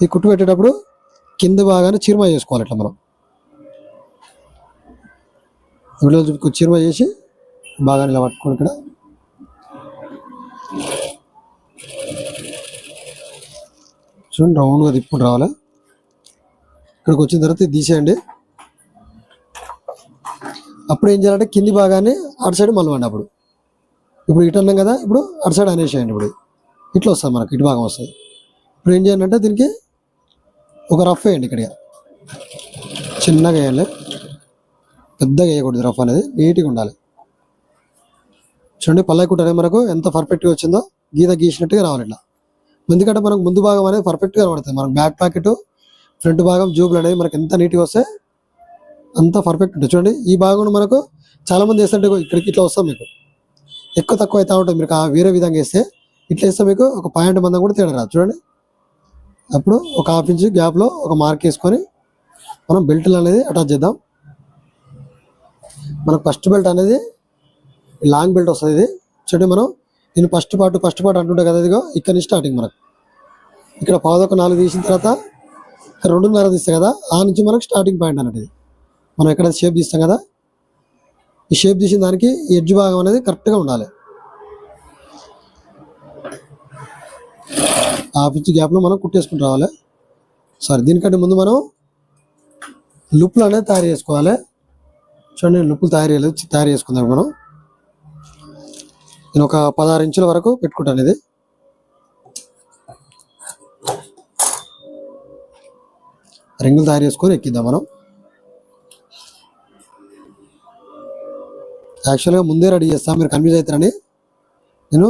ఈ కుట్టు పెట్టేటప్పుడు కింద భాగాన్ని చీరమ చేసుకోవాలి. ఇట్లా మనం వీడియో చీరమ చేసి బాగా ఇలా పట్టుకోండి. ఇక్కడ చూడండి రౌండ్గా తిప్పుకుంటూ రావాలి. ఇక్కడికి వచ్చిన తర్వాత ఇది తీసేయండి. అప్పుడు ఏం చేయాలంటే కింది భాగాన్ని అటు సైడ్ మలవండి. అప్పుడు ఇప్పుడు ఇటు అన్నాం కదా, ఇప్పుడు అటు సైడ్ అనేసేయండి. ఇప్పుడు ఇట్లా వస్తుంది మనకు, ఇటు భాగం వస్తుంది. ఇప్పుడు ఏం చేయండి అంటే దీనికి ఒక రఫ్ వేయండి. ఇక్కడ చిన్నగా వేయాలి, పెద్దగా వేయకూడదు. రఫ్ అనేది నీట్గా ఉండాలి. చూడండి పల్లె కుట్టు అనేది మనకు ఎంత పర్ఫెక్ట్గా వచ్చిందో గీత గీసినట్టుగా రావాలి ఇట్లా. ఎందుకంటే మనకు ముందు భాగం అనేది పర్ఫెక్ట్గా కనబడుతుంది. మనకు బ్యాక్ ప్యాకెట్ ఫ్రంట్ భాగం జూబులు అనేది మనకు ఎంత నీట్గా వస్తే అంత పర్ఫెక్ట్ ఉంటుంది. చూడండి ఈ భాగం మనకు చాలామంది వేస్తుంటే ఇక్కడికి ఇట్లా వస్తాం, మీకు ఎక్కువ తక్కువ అవుతూ ఉంటుంది. మీరు వేరే విధంగా వేస్తే ఇట్లా వేస్తే మీకు ఒక పాయింట్ మందం కూడా తేడా రాదు చూడండి. అప్పుడు ఒక హాఫ్ ఇంచ్ గ్యాప్లో ఒక మార్క్ వేసుకొని మనం బెల్ట్లు అనేది అటాచ్ చేద్దాం. మనకు ఫస్ట్ బెల్ట్ అనేది లాంగ్ బెల్ట్ వస్తుంది. ఇది చూడండి మనం దీన్ని ఫస్ట్ పార్ట్ అంటుంటే కదా, ఇదిగో ఇక్కడ నుంచి స్టార్టింగ్. మనకు ఇక్కడ పాదొక 4 తీసిన తర్వాత 2.5 తీస్తాం కదా, ఆ నుంచి మనకు స్టార్టింగ్ పాయింట్ అన్నట్టు. ఇది మనం ఎక్కడ షేప్ తీస్తాం కదా, ఈ షేప్ తీసిన దానికి ఎడ్జ్ భాగం అనేది కరెక్ట్గా ఉండాలి. హాఫ్ ఇంచ్ గ్యాప్లో మనం కుట్టేసుకుని రావాలి. దీనికంటే ముందు మనం లుప్లు అనేది తయారు చేసుకోవాలి. చూడండి లుప్పులు తయారు చేసుకుందాం మనం. నేను ఒక 16 ఇంచుల వరకు పెట్టుకుంటాను. ఇది రింగులు తయారు చేసుకొని ఎక్కిద్దాం మనం. యాక్చువల్గా ముందే రెడీ చేస్తాను, మీరు కన్ఫ్యూజ్ అవుతారని నేను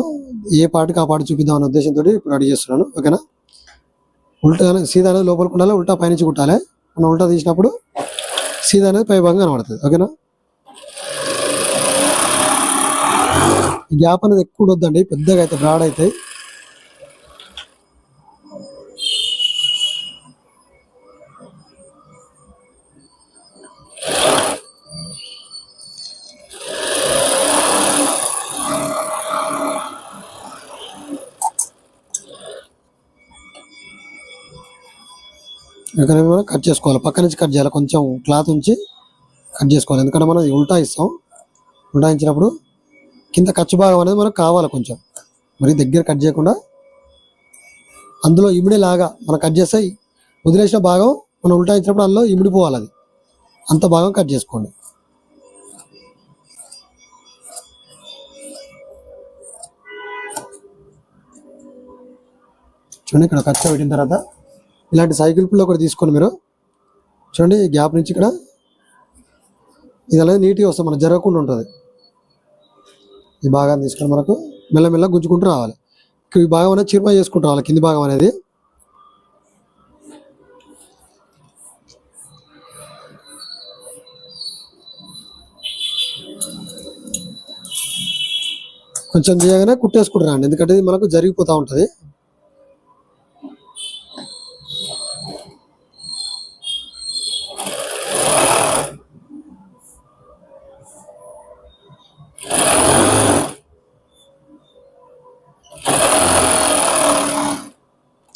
ఏ పార్ట్కి ఆ పార్ట్ చూపిద్దాం అనే ఉద్దేశంతో ఇప్పుడు రెడీ చేస్తున్నాను. ఓకేనా. ఉల్టా సీదా అనేది లోపలికి ఉండాలి, ఉల్టా పైనుంచి కుట్టాలి. మనం ఉల్టా తీసినప్పుడు సీదా అనేది పై భాగంగా కనబడుతుంది. ఓకేనా. ఈ గ్యాప్ అనేది ఎక్కువ ఉండొద్దండి, పెద్దగా అయితే బ్రాడ్ అవుతాయి. ఇక్కడ మనం కట్ చేసుకోవాలి, పక్క నుంచి కట్ చేయాలి. కొంచెం క్లాత్ ఉంచి కట్ చేసుకోవాలి, ఎందుకంటే మనం ఉల్టా ఇస్తాం. ఉల్టా ఇచ్చినప్పుడు కింద ఖర్చు భాగం అనేది మనకు కావాలి కొంచెం, మరి దగ్గర కట్ చేయకుండా అందులో ఇమిడేలాగా మనం కట్ చేస్తే వదిలేసిన భాగం మనం ఉల్టా ఇచ్చినప్పుడు అందులో ఇమిడిపోవాలి. అది అంత భాగం కట్ చేసుకోండి. చూడండి ఇక్కడ కచ్చ పెట్టిన తర్వాత ఇలాంటి సైకిల్ పుల్ ఒకటి తీసుకోండి మీరు. చూడండి ఈ గ్యాప్ నుంచి ఇక్కడ ఇది అనేది నీట్గా వస్తుంది, మనకు జరగకుండా ఉంటుంది. ఈ భాగాన్ని తీసుకొని మనకు మెల్లమెల్ల గుంజుకుంటూ రావాలి. ఈ భాగం అనేది చిరుమ చేసుకుంటూ రావాలి, కింది భాగం అనేది. కొంచెం చేయగానే కుట్టేసుకుంటారా అండి, ఎందుకంటే ఇది మనకు జరిగిపోతూ ఉంటుంది.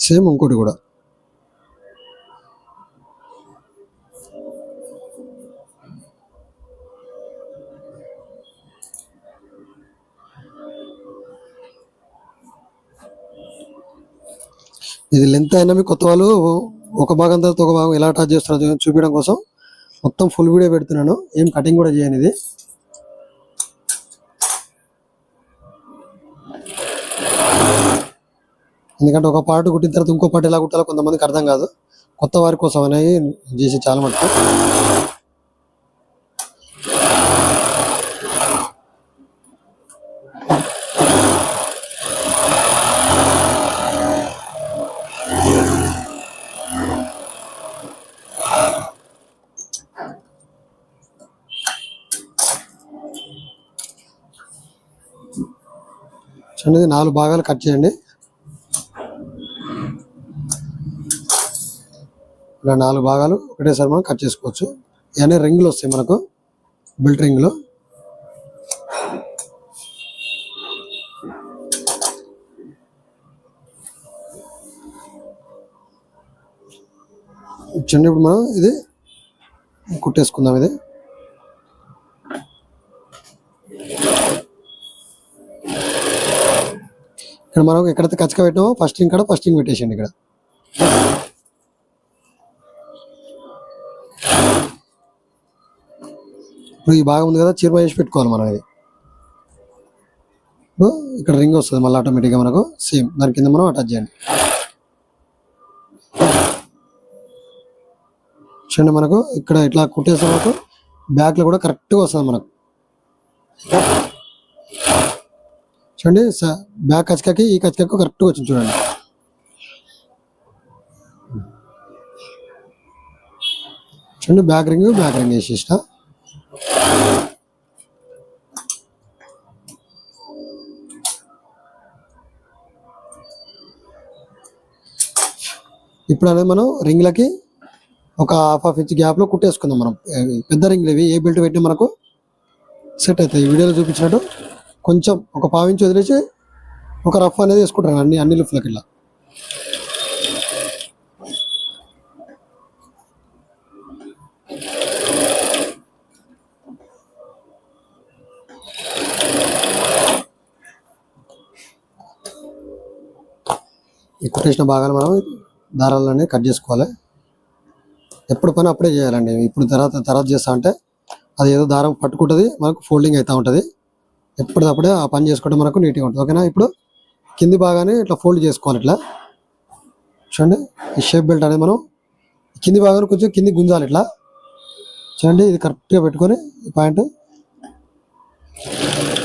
సేమ్ ఇంకోటి కూడా ఇది లెంత్ అయినా మీ కొత్త వాళ్ళు ఒక భాగం తర్వాత ఒక భాగం ఎలా అటాచ్ చేస్తారో చూపించడం కోసం మొత్తం ఫుల్ వీడియో పెడుతున్నాను, ఏం కటింగ్ కూడా చేయను. ఇది ఎందుకంటే ఒక పార్ట్ కుట్టిన తర్వాత ఇంకో పార్ట్ ఎలా కుట్టాలో కొంతమందికి అర్థం కాదు, కొత్త వారి కోసం అనేది చేసి చాలా మటుకు. చూడండి 4 భాగాలు కట్ చేయండి. ఇలా 4 భాగాలు ఒకటేసారి మనం కట్ చేసుకోవచ్చు. ఇవన్నీ రింగులు వస్తాయి మనకు, బెల్ట్ రింగులు. చూడండి ఇప్పుడు మనం ఇది కుట్టేసుకుందాం. ఇది ఇక్కడ మనం ఎక్కడైతే కచ్చక పెట్టామో ఫస్టింగ్ పెట్టేసండి. ఇక్కడ ఇప్పుడు ఈ భాగం ఉంది కదా, చీరమ చేసి పెట్టుకోవాలి మనం. ఇది ఇప్పుడు ఇక్కడ రింగ్ వస్తుంది మళ్ళీ ఆటోమేటిక్గా మనకు. సేమ్ దాని కింద మనం అటాచ్ చేయండి. చూడండి మనకు ఇక్కడ ఇట్లా కుట్టేసే వరకు బ్యాక్లో కూడా కరెక్ట్గా వస్తుంది మనకు. చూడండి బ్యాక్ కచ్చకకి ఈ కచ్చకకు కరెక్ట్గా వచ్చింది. చూడండి చూడండి బ్యాక్ రింగ్ వేసేసిన. ఇప్పుడు అనేది మనం రింగ్లకి ఒక ½ ఇంచ్ గ్యాప్లో కుట్టేసుకుందాం మనం. పెద్ద రింగ్లు ఇవి, ఏ బెల్ట్ పెట్టినా మనకు సెట్ అవుతాయి. వీడియోలో చూపించినట్టు కొంచెం ఒక ½ ఇంచ్ వదిలేసి ఒక రఫ్ అనేది వేసుకుంటాను అన్ని లిఫ్ట్లకి. ఇలా ఈ కుట్టేసిన భాగాలు మనం దారాలన్నీ కట్ చేసుకోవాలి. ఎప్పుడు పని అప్పుడే చేయాలండి. ఇప్పుడు తర్వాత చేస్తా అంటే అది ఏదో దారం పట్టుకుంటుంది, మనకు ఫోల్డింగ్ అవుతూ ఉంటుంది. ఎప్పటికప్పుడే ఆ పని చేసుకుంటే మనకు నీట్గా ఉంటుంది. ఓకేనా? ఇప్పుడు కింది భాగాన్ని ఇట్లా ఫోల్డ్ చేసుకోవాలి. ఇట్లా చూడండి, ఈ షేప్ బెల్ట్ అనేది మనం కింది భాగాన్ని కొంచెం కింది గుంజాలి. ఇట్లా చూడండి, ఇది కరెక్ట్గా పెట్టుకొని ఈ పాయింట్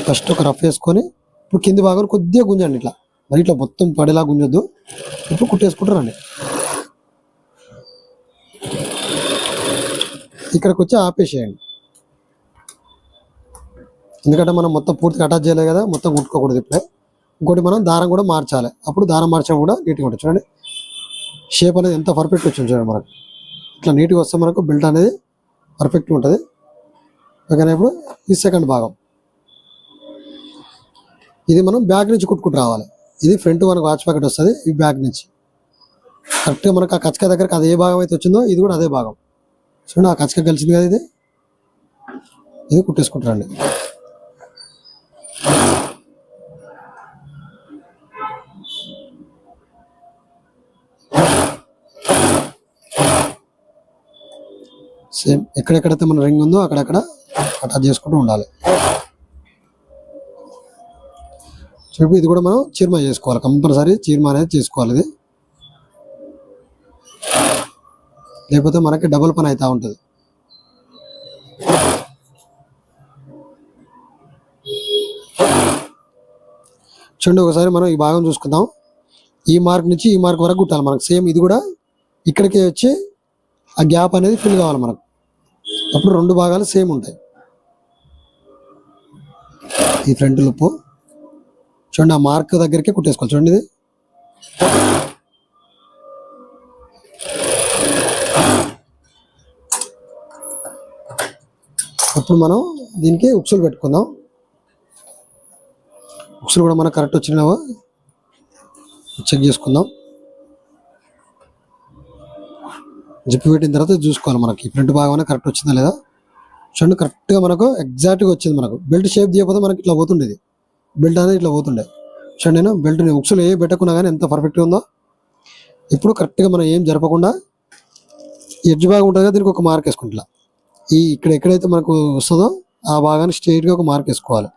ఫస్ట్ ఒక రఫ్ వేసుకొని ఇప్పుడు కింది భాగాన్ని కొద్దిగా గుంజండి. ఇట్లా మరి ఇట్లా మొత్తం పడేలా గుంజొద్దు. ఇప్పుడు కుట్టేసుకుంటారండి. ఇక్కడికి వచ్చి ఆపేసేయండి. ఎందుకంటే మనం మొత్తం పూర్తిగా అటాచ్ చేయలేదు కదా, మొత్తం కుట్టుకోకూడదు ఇప్పుడే. ఇంకోటి మనం దారం కూడా మార్చాలి. అప్పుడు దారం మార్చడం కూడా నీట్గా ఉంటుంది. చూడండి షేప్ అనేది ఎంత పర్ఫెక్ట్ వచ్చింది చూడండి మనకు. ఇట్లా నీట్గా వస్తే మనకు బెల్ట్ అనేది పర్ఫెక్ట్గా ఉంటుంది. ఓకేనా? ఇప్పుడు ఈ సెకండ్ భాగం ఇది మనం బ్యాక్ నుంచి కుట్టుకుంటూ రావాలి. ఇది ఫ్రంట్ మనకు వాచ్ ప్యాకెట్ వస్తుంది, ఈ బ్యాక్ నుంచి కరెక్ట్గా మనకు ఆ కచ్చక దగ్గరకు అది ఏ భాగం అయితే వచ్చిందో ఇది కూడా అదే భాగం. చూడండి ఆ కచ్చక కలిసింది కదా, ఇది కుట్టేసుకుంటారండి. సేమ్ ఎక్కడెక్కడైతే మన రింగ్ ఉందో అక్కడక్కడ అటాచ్ చేసుకుంటూ ఉండాలి. చెప్పి ఇది కూడా మనం చీరమ చేసుకోవాలి. కంపల్సరీ చీరమ అనేది చేసుకోవాలి. ఇది లేకపోతే మనకి డబుల్ పని అవుతూ ఉంటుంది. చూడండి ఒకసారి మనం ఈ భాగం చూసుకుందాం. ఈ మార్క్ నుంచి ఈ మార్క్ వరకు కుట్టాలి మనకు. సేమ్ ఇది కూడా ఇక్కడికి వచ్చి ఆ గ్యాప్ అనేది ఫిల్ కావాలి మనకు. అప్పుడు రెండు భాగాలు సేమ్ ఉంటాయి. ఈ ఫ్రంట్ లుప్పు చూడండి ఆ మార్క్ దగ్గరికి కుట్టేసుకోవాలి. చూడండి ఇది ఇప్పుడు మనం దీనికి ఉక్సులు పెట్టుకుందాం. ఉక్సులు కూడా మనకు కరెక్ట్ వచ్చినావో చెక్ చేసుకుందాం. జిప్పు పెట్టిన తర్వాత చూసుకోవాలి మనకి ఫ్రంట్ భాగం కరెక్ట్ వచ్చిందా లేదా. చూడండి కరెక్ట్గా మనకు ఎగ్జాక్ట్గా వచ్చింది. మనకు బెల్ట్ షేప్ తీయకపోతే మనకి ఇట్లా పోతుండేది, బెల్ట్ అనేది ఇట్లా పోతుండే. చూడండి నేను బెల్ట్ ఉక్సులు ఏ పెట్టుకున్నా కానీ ఎంత పర్ఫెక్ట్గా ఉందో. ఇప్పుడు కరెక్ట్గా మనం ఏం జరపకుండా ఎడ్జ్ భాగం ఉంటుంది కదా, దీనికి ఒక మార్క్ వేసుకుంటా. ఈ ఇక్కడ ఎక్కడైతే మనకు వస్తుందో ఆ భాగాన్ని స్ట్రైట్గా ఒక మార్క్ వేసుకోవాలి.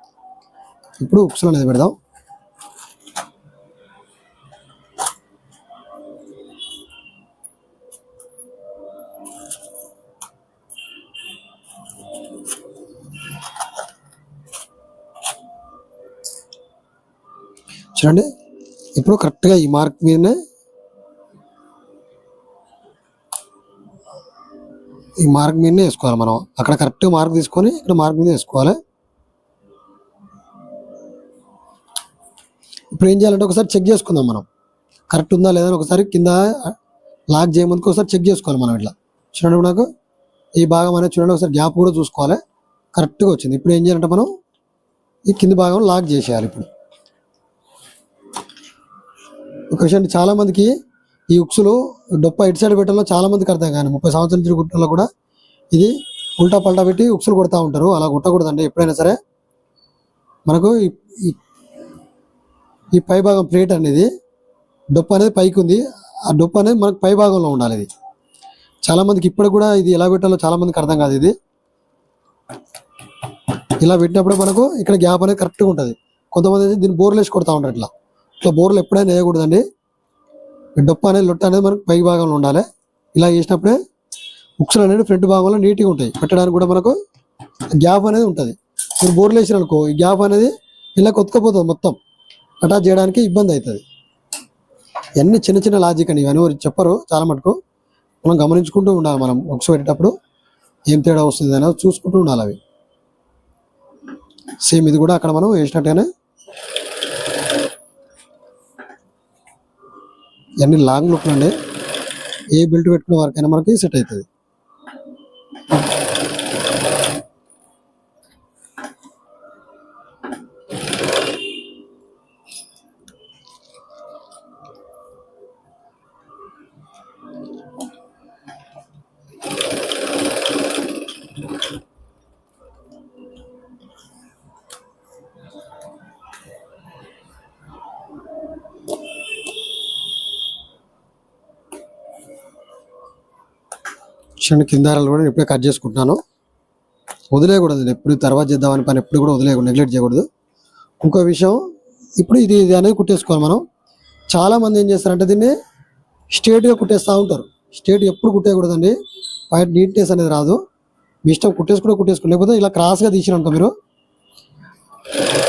ఇప్పుడు ఉక్సులు అనేది పెడదాం. చూడండి ఇప్పుడు కరెక్ట్గా ఈ మార్క్ మీదనే వేసుకోవాలి మనం. అక్కడ కరెక్ట్గా మార్క్ తీసుకొని ఇక్కడ మార్క్ మీద వేసుకోవాలి. ఇప్పుడు ఏం చేయాలంటే ఒకసారి చెక్ చేసుకుందాం మనం, కరెక్ట్ ఉందా లేదా ఒకసారి కింద లాక్ చేయముందుకు ఒకసారి చెక్ చేసుకోవాలి మనం. ఇట్లా చూడండి నాకు ఈ భాగం అనేది చూడండి, ఒకసారి గ్యాప్ కూడా చూసుకోవాలి, కరెక్ట్గా వచ్చింది. ఇప్పుడు ఏం చేయాలంటే మనం ఈ కింది భాగం లాక్ చేసేయాలి. ఇప్పుడు ఒక విషయం, చాలా మందికి ఈ ఉక్సులు డొప్ప ఇటు సైడ్ పెట్టడంలో చాలా మందికి అర్థం కానీ 30 సంవత్సరాల నుంచి కుట్టడంలో కూడా ఇది ఉల్టా పల్టా పెట్టి ఉక్సులు కొడతా ఉంటారు. అలా కుట్టకూడదండి ఎప్పుడైనా సరే. మనకు ఈ పై భాగం ప్లేట్ అనేది డొప్ప అనేది పైకి ఉంది, ఆ డొప్ప అనేది మనకు పై భాగంలో ఉండాలి. ఇది చాలా మందికి ఇప్పుడు కూడా ఇది ఎలా పెట్టాలో చాలా మందికి అర్థం కాదు. ఇది ఇలా పెట్టినప్పుడు మనకు ఇక్కడ గ్యాప్ అనేది కరెక్ట్గా ఉంటుంది. కొంతమంది దీన్ని బోర్లు వేసి కొడతా ఉంటారు. ఇట్లా బోర్లు ఎప్పుడైనా వేయకూడదండి. డొప్ప అనేది లొట్ట అనేది మనకు పై భాగంలో ఉండాలి. ఇలా చేసినప్పుడే ఉక్సులు అనేది ఫ్రంట్ భాగంలో నీట్గా ఉంటాయి. పెట్టడానికి కూడా మనకు గ్యాప్ అనేది ఉంటుంది. మీరు బోర్లు వేసిరనుకో ఈ గ్యాప్ అనేది ఇలా కొట్టుకపోతుంది, మొత్తం అటాచ్ చేయడానికి ఇబ్బంది అవుతుంది. ఇవన్నీ చిన్న చిన్న లాజిక్ అని ఇవన్నీ చెప్పరు చాలా మటుకు. మనం గమనించుకుంటూ ఉండాలి. మనం ఉక్సు పెట్టేటప్పుడు ఏం తేడా వస్తుంది అనేది చూసుకుంటూ ఉండాలి. అవి సేమ్ ఇది కూడా అక్కడ మనం వేసినట్టుగానే ఇవన్నీ లాంగ్ లుక్ అండి. ఏ బెల్ట్ పెట్టుకునే వరకైనా మనకి సెట్ అవుతుంది. కింద కూడా నేను ఇప్పుడే కట్ చేసుకుంటున్నాను. వదిలేయకూడదు, ఎప్పుడు తర్వాత చేద్దామని పని ఎప్పుడు కూడా వదిలేయకూడదు, నెగ్లెక్ట్ చేయకూడదు. ఇంకో విషయం, ఇప్పుడు ఇది అనేది కుట్టేసుకోవాలి మనం. చాలామంది ఏం చేస్తారంటే దీన్ని స్ట్రేట్గా కుట్టేస్తూ ఉంటారు. స్ట్రేట్ ఎప్పుడు కుట్టేయకూడదండి, వైట్ నీట్నెస్ అనేది రాదు. మీ ఇష్టం కుట్టేసుకోండి, లేకపోతే ఇలా క్రాస్గా తీసిరనుకో మీరు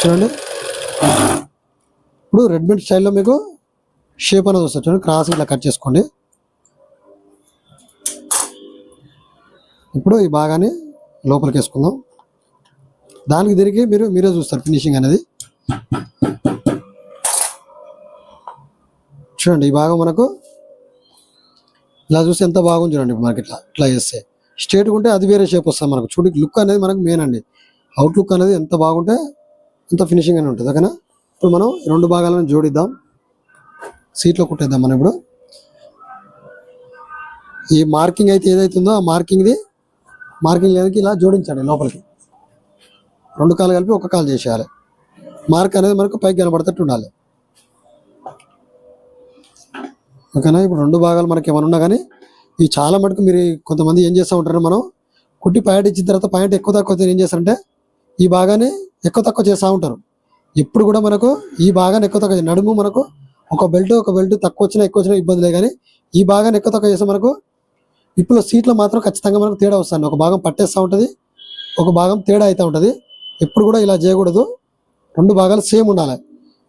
చూడండి. ఇప్పుడు రెడ్మేడ్ స్టైల్లో మీకు షేప్ అనేది వస్తుంది చూడండి, క్రాస్గా ఇట్లా కట్ చేసుకోండి. ఇప్పుడు ఈ భాగాన్ని లోపలికి వేసుకుందాం. దానికి తిరిగి మీరే చూస్తారు ఫినిషింగ్ అనేది. చూడండి ఈ భాగం మనకు ఇలా చూస్తే ఎంత బాగుంది చూడండి. మనకి ఇట్లా చేస్తే స్ట్రేట్గా ఉంటే అది వేరే షేప్ వస్తుంది మనకు. చూడండి లుక్ అనేది మనకు మెయిన్ అండి. అవుట్ లుక్ అనేది ఎంత బాగుంటే అంత ఫినిషింగ్ అని ఉంటుంది. ఓకేనా, ఇప్పుడు మనం రెండు భాగాలను జోడిద్దాం, సీట్లో కుట్టేద్దాం. మనం ఇప్పుడు ఈ మార్కింగ్ అయితే ఏదైతుందో ఆ మార్కింగ్ లేనికి ఇలా జోడించండి లోపలికి. రెండు కాలు కలిపి ఒక కాలు చేసేయాలి. మార్క్ అనేది మనకు పైకి కనబడతట్టు ఉండాలి. ఓకేనా, ఇప్పుడు రెండు భాగాలు మనకి ఏమైనా ఉన్నా కానీ ఇవి చాలా మటుకు మీరు కొంతమంది ఏం చేస్తూ ఉంటారు, మనం కుట్టి పాయింట్ ఇచ్చిన తర్వాత పాయింట్ ఎక్కువ తక్కువ ఏం చేస్తారంటే ఈ భాగాన్ని ఎక్కువ తక్కువ చేస్తూ ఉంటారు. ఎప్పుడు కూడా మనకు ఈ భాగాన్ని ఎక్కువ తక్కువ నడుము మనకు ఒక బెల్ట్ తక్కువ వచ్చినా ఎక్కువ వచ్చినా ఇబ్బంది లేదు. కానీ ఈ భాగాన్ని ఎక్కువ తక్కువ చేస్తే మనకు ఇప్పుడు సీట్లో మాత్రం ఖచ్చితంగా మనకు తేడా వస్తుంది. ఒక భాగం పట్టేస్తూ ఉంటుంది, ఒక భాగం తేడా అవుతూ ఉంటుంది. ఎప్పుడు కూడా ఇలా చేయకూడదు, రెండు భాగాలు సేమ్ ఉండాలి.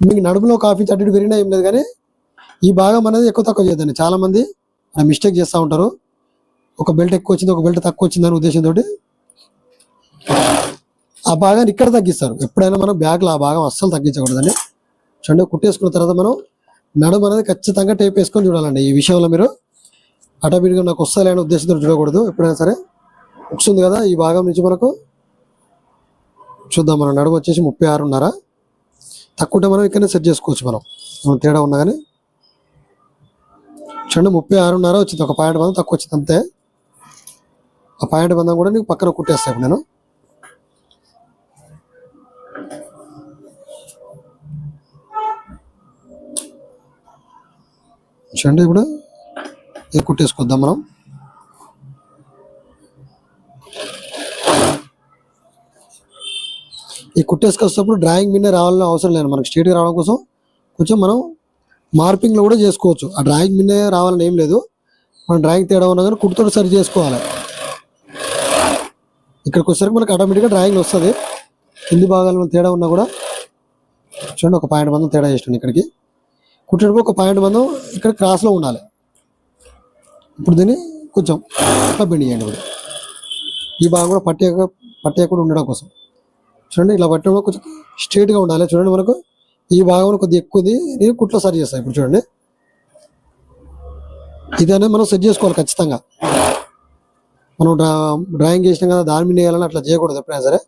మీకు నడుములో ఒక హాఫ్ ఇంచ్ అటు ఇటు పెరిగినా ఏం లేదు, కానీ ఈ భాగం అనేది ఎక్కువ తక్కువ చేయదండి. చాలామంది మిస్టేక్ చేస్తూ ఉంటారు. ఒక బెల్ట్ ఎక్కువ వచ్చింది, ఒక బెల్ట్ తక్కువ వచ్చిందని ఉద్దేశంతో ఆ భాగాన్ని ఇక్కడ తగ్గిస్తారు. ఎప్పుడైనా మనం బ్యాగ్లో ఆ భాగం అస్సలు తగ్గించకూడదండి. చూడండి కుట్టేసుకున్న తర్వాత మనం నడుము అనేది ఖచ్చితంగా టేప్ వేసుకొని చూడాలండి. ఈ విషయంలో మీరు ఆటోమేటిక్గా నాకు వస్తలేని ఉద్దేశంతో చూడకూడదు. ఎప్పుడైనా సరే వస్తుంది కదా, ఈ భాగం నుంచి మనకు చూద్దాం. మనం నడుము వచ్చేసి 36.5 తక్కువ ఉంటే మనం ఇక్కడనే సెట్ చేసుకోవచ్చు. మనం తేడా ఉన్నా కానీ చూడండి 36.5 వచ్చింది. ఒక పాయింట్ బంధం తక్కువ వచ్చింది అంతే. ఆ పాయింట్ బంధం కూడా నీకు పక్కన కుట్టేస్తాను నేను. చూడండి ఇప్పుడు ఇది కుట్టేసుకొద్దాం మనం. ఈ కుట్టేసుకొచ్చినప్పుడు డ్రాయింగ్ మీదే రావాలని అవసరం లేదు. మనకు స్ట్రేట్గా రావడం కోసం కొంచెం మనం మార్పింగ్లో కూడా చేసుకోవచ్చు. ఆ డ్రాయింగ్ మీదే రావాలని ఏం లేదు. మనం డ్రాయింగ్ తేడా ఉన్నా కానీ కుట్టుతో సరి చేసుకోవాలి. ఇక్కడికి వచ్చేసరికి మనకు ఆటోమేటిక్గా డ్రాయింగ్ వస్తుంది. కింది భాగాల్లో తేడా ఉన్నా కూడా చూడండి ఒక పాయింట్ బంధం తేడా చేస్తుంది. ఇక్కడికి కుట్టేటప్పుడు ఒక పాయింట్ బంధం ఇక్కడ క్రాస్లో ఉండాలి. ఇప్పుడు దీన్ని కొంచెం ఇట్లా బెండ్ చేయండి. ఇప్పుడు ఈ భాగం కూడా పట్టేయకుండా ఉండడం కోసం చూడండి ఇలా పట్టడం కొంచెం స్ట్రేట్గా ఉండాలి. చూడండి మనకు ఈ భాగం కొద్దిగా ఎక్కువ ఉంది, నేను కుట్లో సరి చేస్తాను. ఇప్పుడు చూడండి, ఇది అనేది మనం సెట్ చేసుకోవాలి ఖచ్చితంగా. మనం డ్రాయింగ్ చేసినాం కదా, దాని మీద వేయాలని అట్లా చేయకూడదు ఎప్పుడైనా సరే.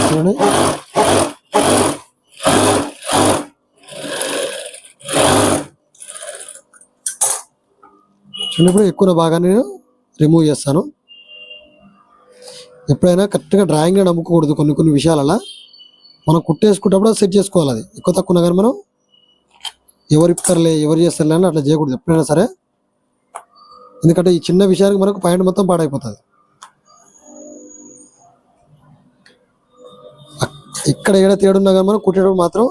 చూడండి, చూడండి ఎక్కువ భాగాన్ని నేను రిమూవ్ చేస్తాను. ఎప్పుడైనా కరెక్ట్గా డ్రాయింగ్ నమ్ముకోకూడదు. కొన్ని విషయాలలో మనం కుట్టేసుకుంటప్పుడు సెట్ చేసుకోవాలి. అది ఎక్కువ తక్కువ కానీ మనం ఎవరు ఇప్పుతారులే ఎవరు చేస్తారులే అని అట్లా చేయకూడదు ఎప్పుడైనా సరే. ఎందుకంటే ఈ చిన్న విషయానికి మనకు పాయింట్ మొత్తం పాడైపోతుంది. ఇక్కడ ఏడా తేడా ఉన్నా కానీ మనం కుట్టేటప్పుడు మాత్రం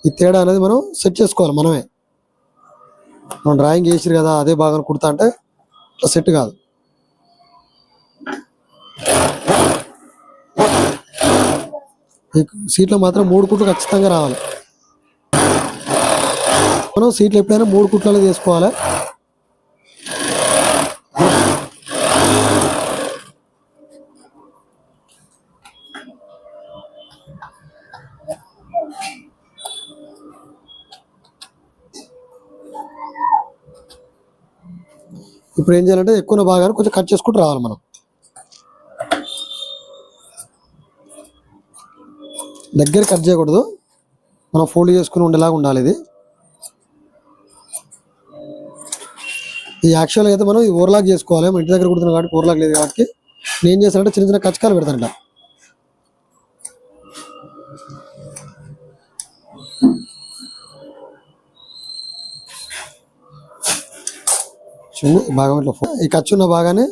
ఈ తేడా అనేది మనం సెట్ చేసుకోవాలి మనమే. మనం డ్రాయింగ్ చేసిరు కదా అదే బాగా కుడతా అంటే అట్లా సెట్ కాదు. ఈ సీట్లో మాత్రం 3 కుట్లు ఖచ్చితంగా రావాలి. మనం సీట్లు ఎప్పుడైనా 3 కుట్లలో చేసుకోవాలి. ఇప్పుడు ఏం చేయాలంటే ఎక్కువ భాగాన్ని కొంచెం కట్ చేసుకుంటూ రావాలి. మనం దగ్గర కట్ చేయకూడదు, మనం ఫోల్డ్ చేసుకుని ఉండేలాగా ఉండాలి. ఇది యాక్చువల్గా అయితే మనం ఓవర్లాక్ చేసుకోవాలి. మన ఇంటి దగ్గర కుడుతున్నాం కాబట్టి ఓవర్లాక్ లేదు కాబట్టి నేను ఏం చేస్తానంటే చిన్న చిన్న కచ్చకాలు పెడతానంట. చూడండి, భాగం ఇట్లా ఈ ఖర్చు ఉన్న భాగాన్ని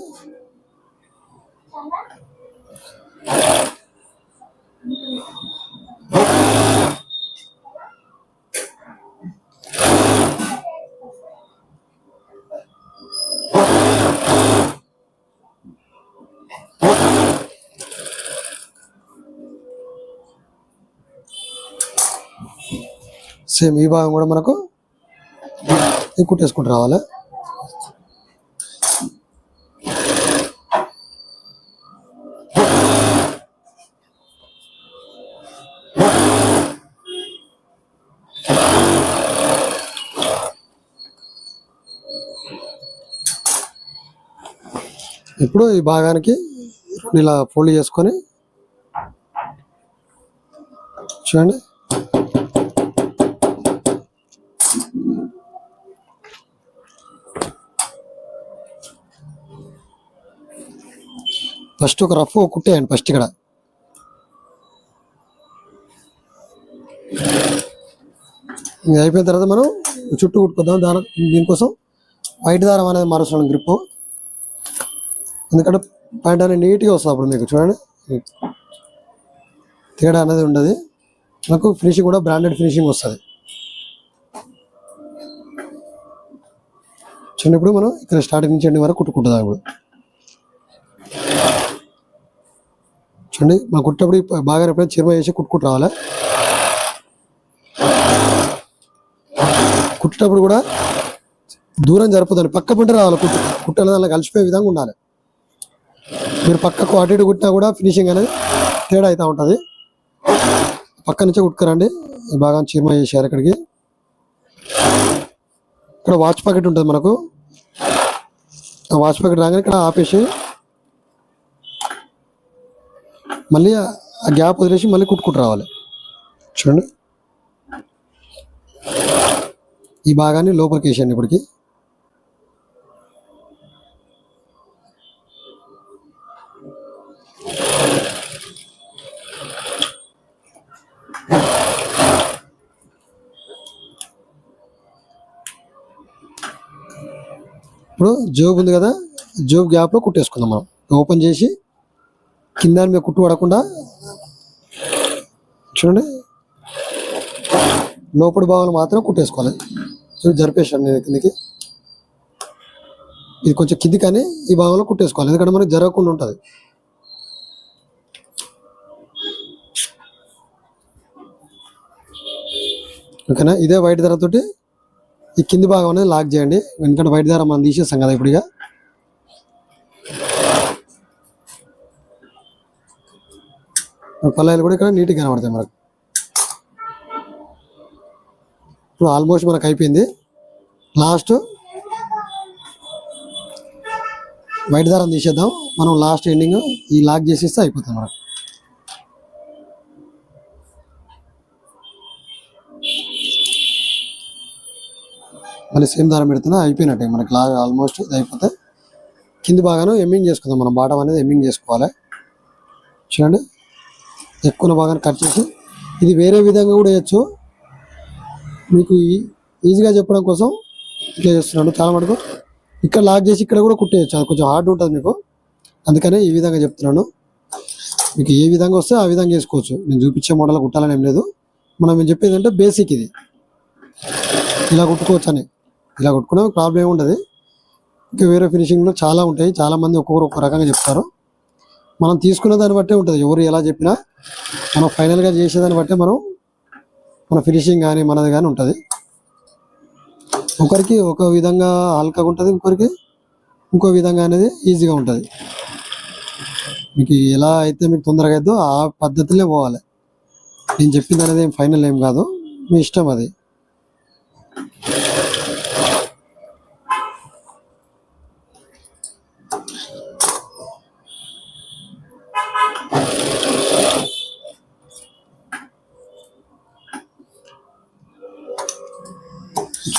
సేమ్ ఈ భాగం కూడా మనకు కుట్టేసుకుంటూ రావాలి. ఇప్పుడు ఈ భాగానికి ఇలా ఫోల్డ్ చేసుకొని చూడండి, ఫస్ట్ ఒక రఫ్ కుట్టేయండి. ఫస్ట్ ఇక్కడ ఇది అయిపోయిన తర్వాత మనం చుట్టూ కుట్టుకుందాం. దీనికోసం వైట్ దారం అనేది మారుస్తున్నాం గ్రిప్, ఎందుకంటే పాయింట్ అనేది నీట్గా వస్తుంది. అప్పుడు మీకు చూడండి తేడా అనేది ఉండదు, మనకు ఫినిషింగ్ కూడా బ్రాండెడ్ ఫినిషింగ్ వస్తుంది. చూడండి, ఇప్పుడు మనం ఇక్కడ స్టార్టింగ్ నుంచి ఎండింగ్ వరకు కుట్టుకుంటుందాం. ఇప్పుడు చూడండి, మనం కుట్టేప్పుడు బాగా ఎప్పుడైనా చిరుమ వేసి కుట్టుకుంటూ రావాలి. కుట్టేటప్పుడు కూడా దూరం జరుపుతుంది, పక్క పంట రావాలి. కుట్టేది అలా కలిసిపోయే విధంగా ఉండాలి. మీరు పక్కకు అటు ఇటు కుట్టినా కూడా ఫినిషింగ్ అనేది తేడా అవుతూ ఉంటుంది. పక్క నుంచే కుట్టుకురండి. ఈ బాగా చిరుమ చేశారు. ఇక్కడికి ఇక్కడ వాచ్ ప్యాకెట్ ఉంటుంది మనకు. ఆ వాచ్ ప్యాకెట్ రాగానే ఇక్కడ ఆపేసి మళ్ళీ ఆ గ్యాప్ వదిలేసి మళ్ళీ కుట్టుకుంటూ రావాలి. చూడండి, ఈ భాగాన్ని లోపలికి వేసేయండి. ఇప్పటికి ఇప్పుడు జోబ్ ఉంది కదా, జోబ్ గ్యాప్లో కుట్టేసుకుందాం. మనం ఓపెన్ చేసి కింద మీద కుట్టు పడకుండా చూడండి లోపలి భాగాలు మాత్రం కుట్టేసుకోవాలి. చూడండి, జరిపేసాను నేను కిందికి. ఇది కొంచెం కింది కానీ ఈ భాగంలో కుట్టేసుకోవాలి, ఎందుకంటే మనకు జరగకుండా ఉంటుంది. ఓకేనా, ఇదే వైట్ దారంతో ఈ కింది భాగం అనేది లాక్ చేయండి. ఎందుకంటే వైట్ దారం మనం తీసేస్తాం కదా ఇప్పుడు. ఇక పల్లాయిలు కూడా ఇక్కడ నీట్గా కనబడతాయి మనకు. ఇప్పుడు ఆల్మోస్ట్ మనకు అయిపోయింది. లాస్ట్ వైట్ దారం తీసేద్దాం. మనం లాస్ట్ ఎండింగ్ ఈ లాక్ చేసేస్తే అయిపోతుంది మనకు. మళ్ళీ సేమ్ దారం పెడుతున్నా అయిపోయినట్టే మనకి ఆల్మోస్ట్ ఇది అయిపోతే కింది భాగాను ఎమ్మింగ్ చేసుకుందాం. మనం బాటం అనేది ఎమ్మింగ్ చేసుకోవాలి. చూడండి, ఎక్కువ భాగాన్ని కట్ చేసి ఇది వేరే విధంగా కూడా వేయచ్చు. మీకు ఈజీగా చెప్పడం కోసం ఇట్లా చేస్తున్నాను. చాలా మటుకు ఇక్కడ లాక్ చేసి ఇక్కడ కూడా కుట్టేయచ్చు. అది కొంచెం హార్డ్ ఉంటుంది మీకు, అందుకనే ఈ విధంగా చెప్తున్నాను. మీకు ఏ విధంగా వస్తే ఆ విధంగా చేసుకోవచ్చు. నేను చూపించే మోడల్ కుట్టాలని ఏం లేదు. మనం చెప్పేది అంటే బేసిక్ ఇది, ఇలా కుట్టుకోవచ్చు అని. ఇలా కుట్టుకున్నా ప్రాబ్లం ఏమి ఉండదు. ఇంకా వేరే ఫినిషింగ్లో చాలా ఉంటాయి. చాలామంది ఒక్కొక్కరు ఒక్కొక్క రకంగా చెప్తారు. మనం తీసుకున్న దాన్ని బట్టే ఉంటుంది. ఎవరు ఎలా చెప్పినా మనం ఫైనల్గా చేసేదాన్ని బట్టే మన ఫినిషింగ్ కానీ మనది కానీ ఉంటుంది. ఒకరికి ఒక విధంగా హల్కగా ఉంటుంది, ఇంకొకరికి ఇంకో విధంగా అనేది ఈజీగా ఉంటుంది. మీకు ఎలా అయితే మీకు తొందరగా అయిద్దో ఆ పద్ధతిలో పోవాలి. నేను చెప్పింది అనేది ఏం ఫైనల్ ఏం కాదు, మీ ఇష్టం అది.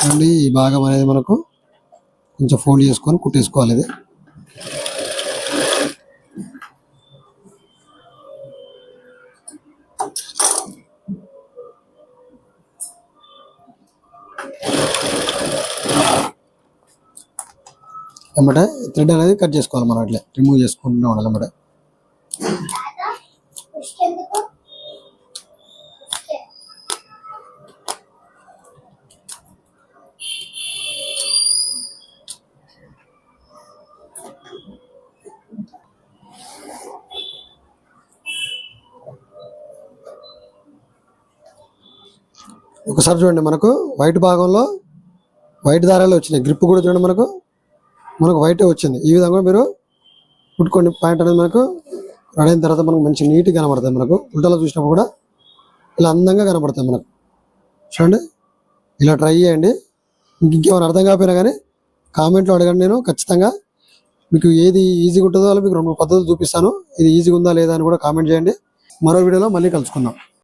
చూడండి, ఈ భాగం అనేది మనకు కొంచెం ఫోల్డ్ చేసుకొని కుట్టేసుకోవాలి. ఇది అన్నమాట. థ్రెడ్ అనేది కట్ చేసుకోవాలి మనం, అట్లా రిమూవ్ చేసుకుంటూ ఉండాలి అన్నమాట. ఒకసారి చూడండి, మనకు వైట్ భాగంలో వైట్ దారాలు వచ్చినాయి. గ్రిప్ కూడా చూడండి, మనకు వైటే వచ్చింది. ఈ విధంగా మీరు కుట్టుకోండి. ప్యాంట్ అనేది మనకు రెడీ అయిన తర్వాత మనకు మంచి నీట్గా కనబడుతుంది. మనకు ఉల్టాలో చూసినప్పుడు కూడా ఇలా అందంగా కనబడుతుంది మనకు. చూడండి, ఇలా ట్రై చేయండి. ఇంకేమైనా అర్థం కాకపోయినా కానీ కామెంట్లో అడగండి. నేను ఖచ్చితంగా మీకు ఏది ఈజీగా ఉంటుందో అలా మీకు 2-3 పద్ధతులు చూపిస్తాను. ఇది ఈజీగా ఉందా లేదా అని కూడా కామెంట్ చేయండి. మరో వీడియోలో మళ్ళీ కలుసుకుందాం.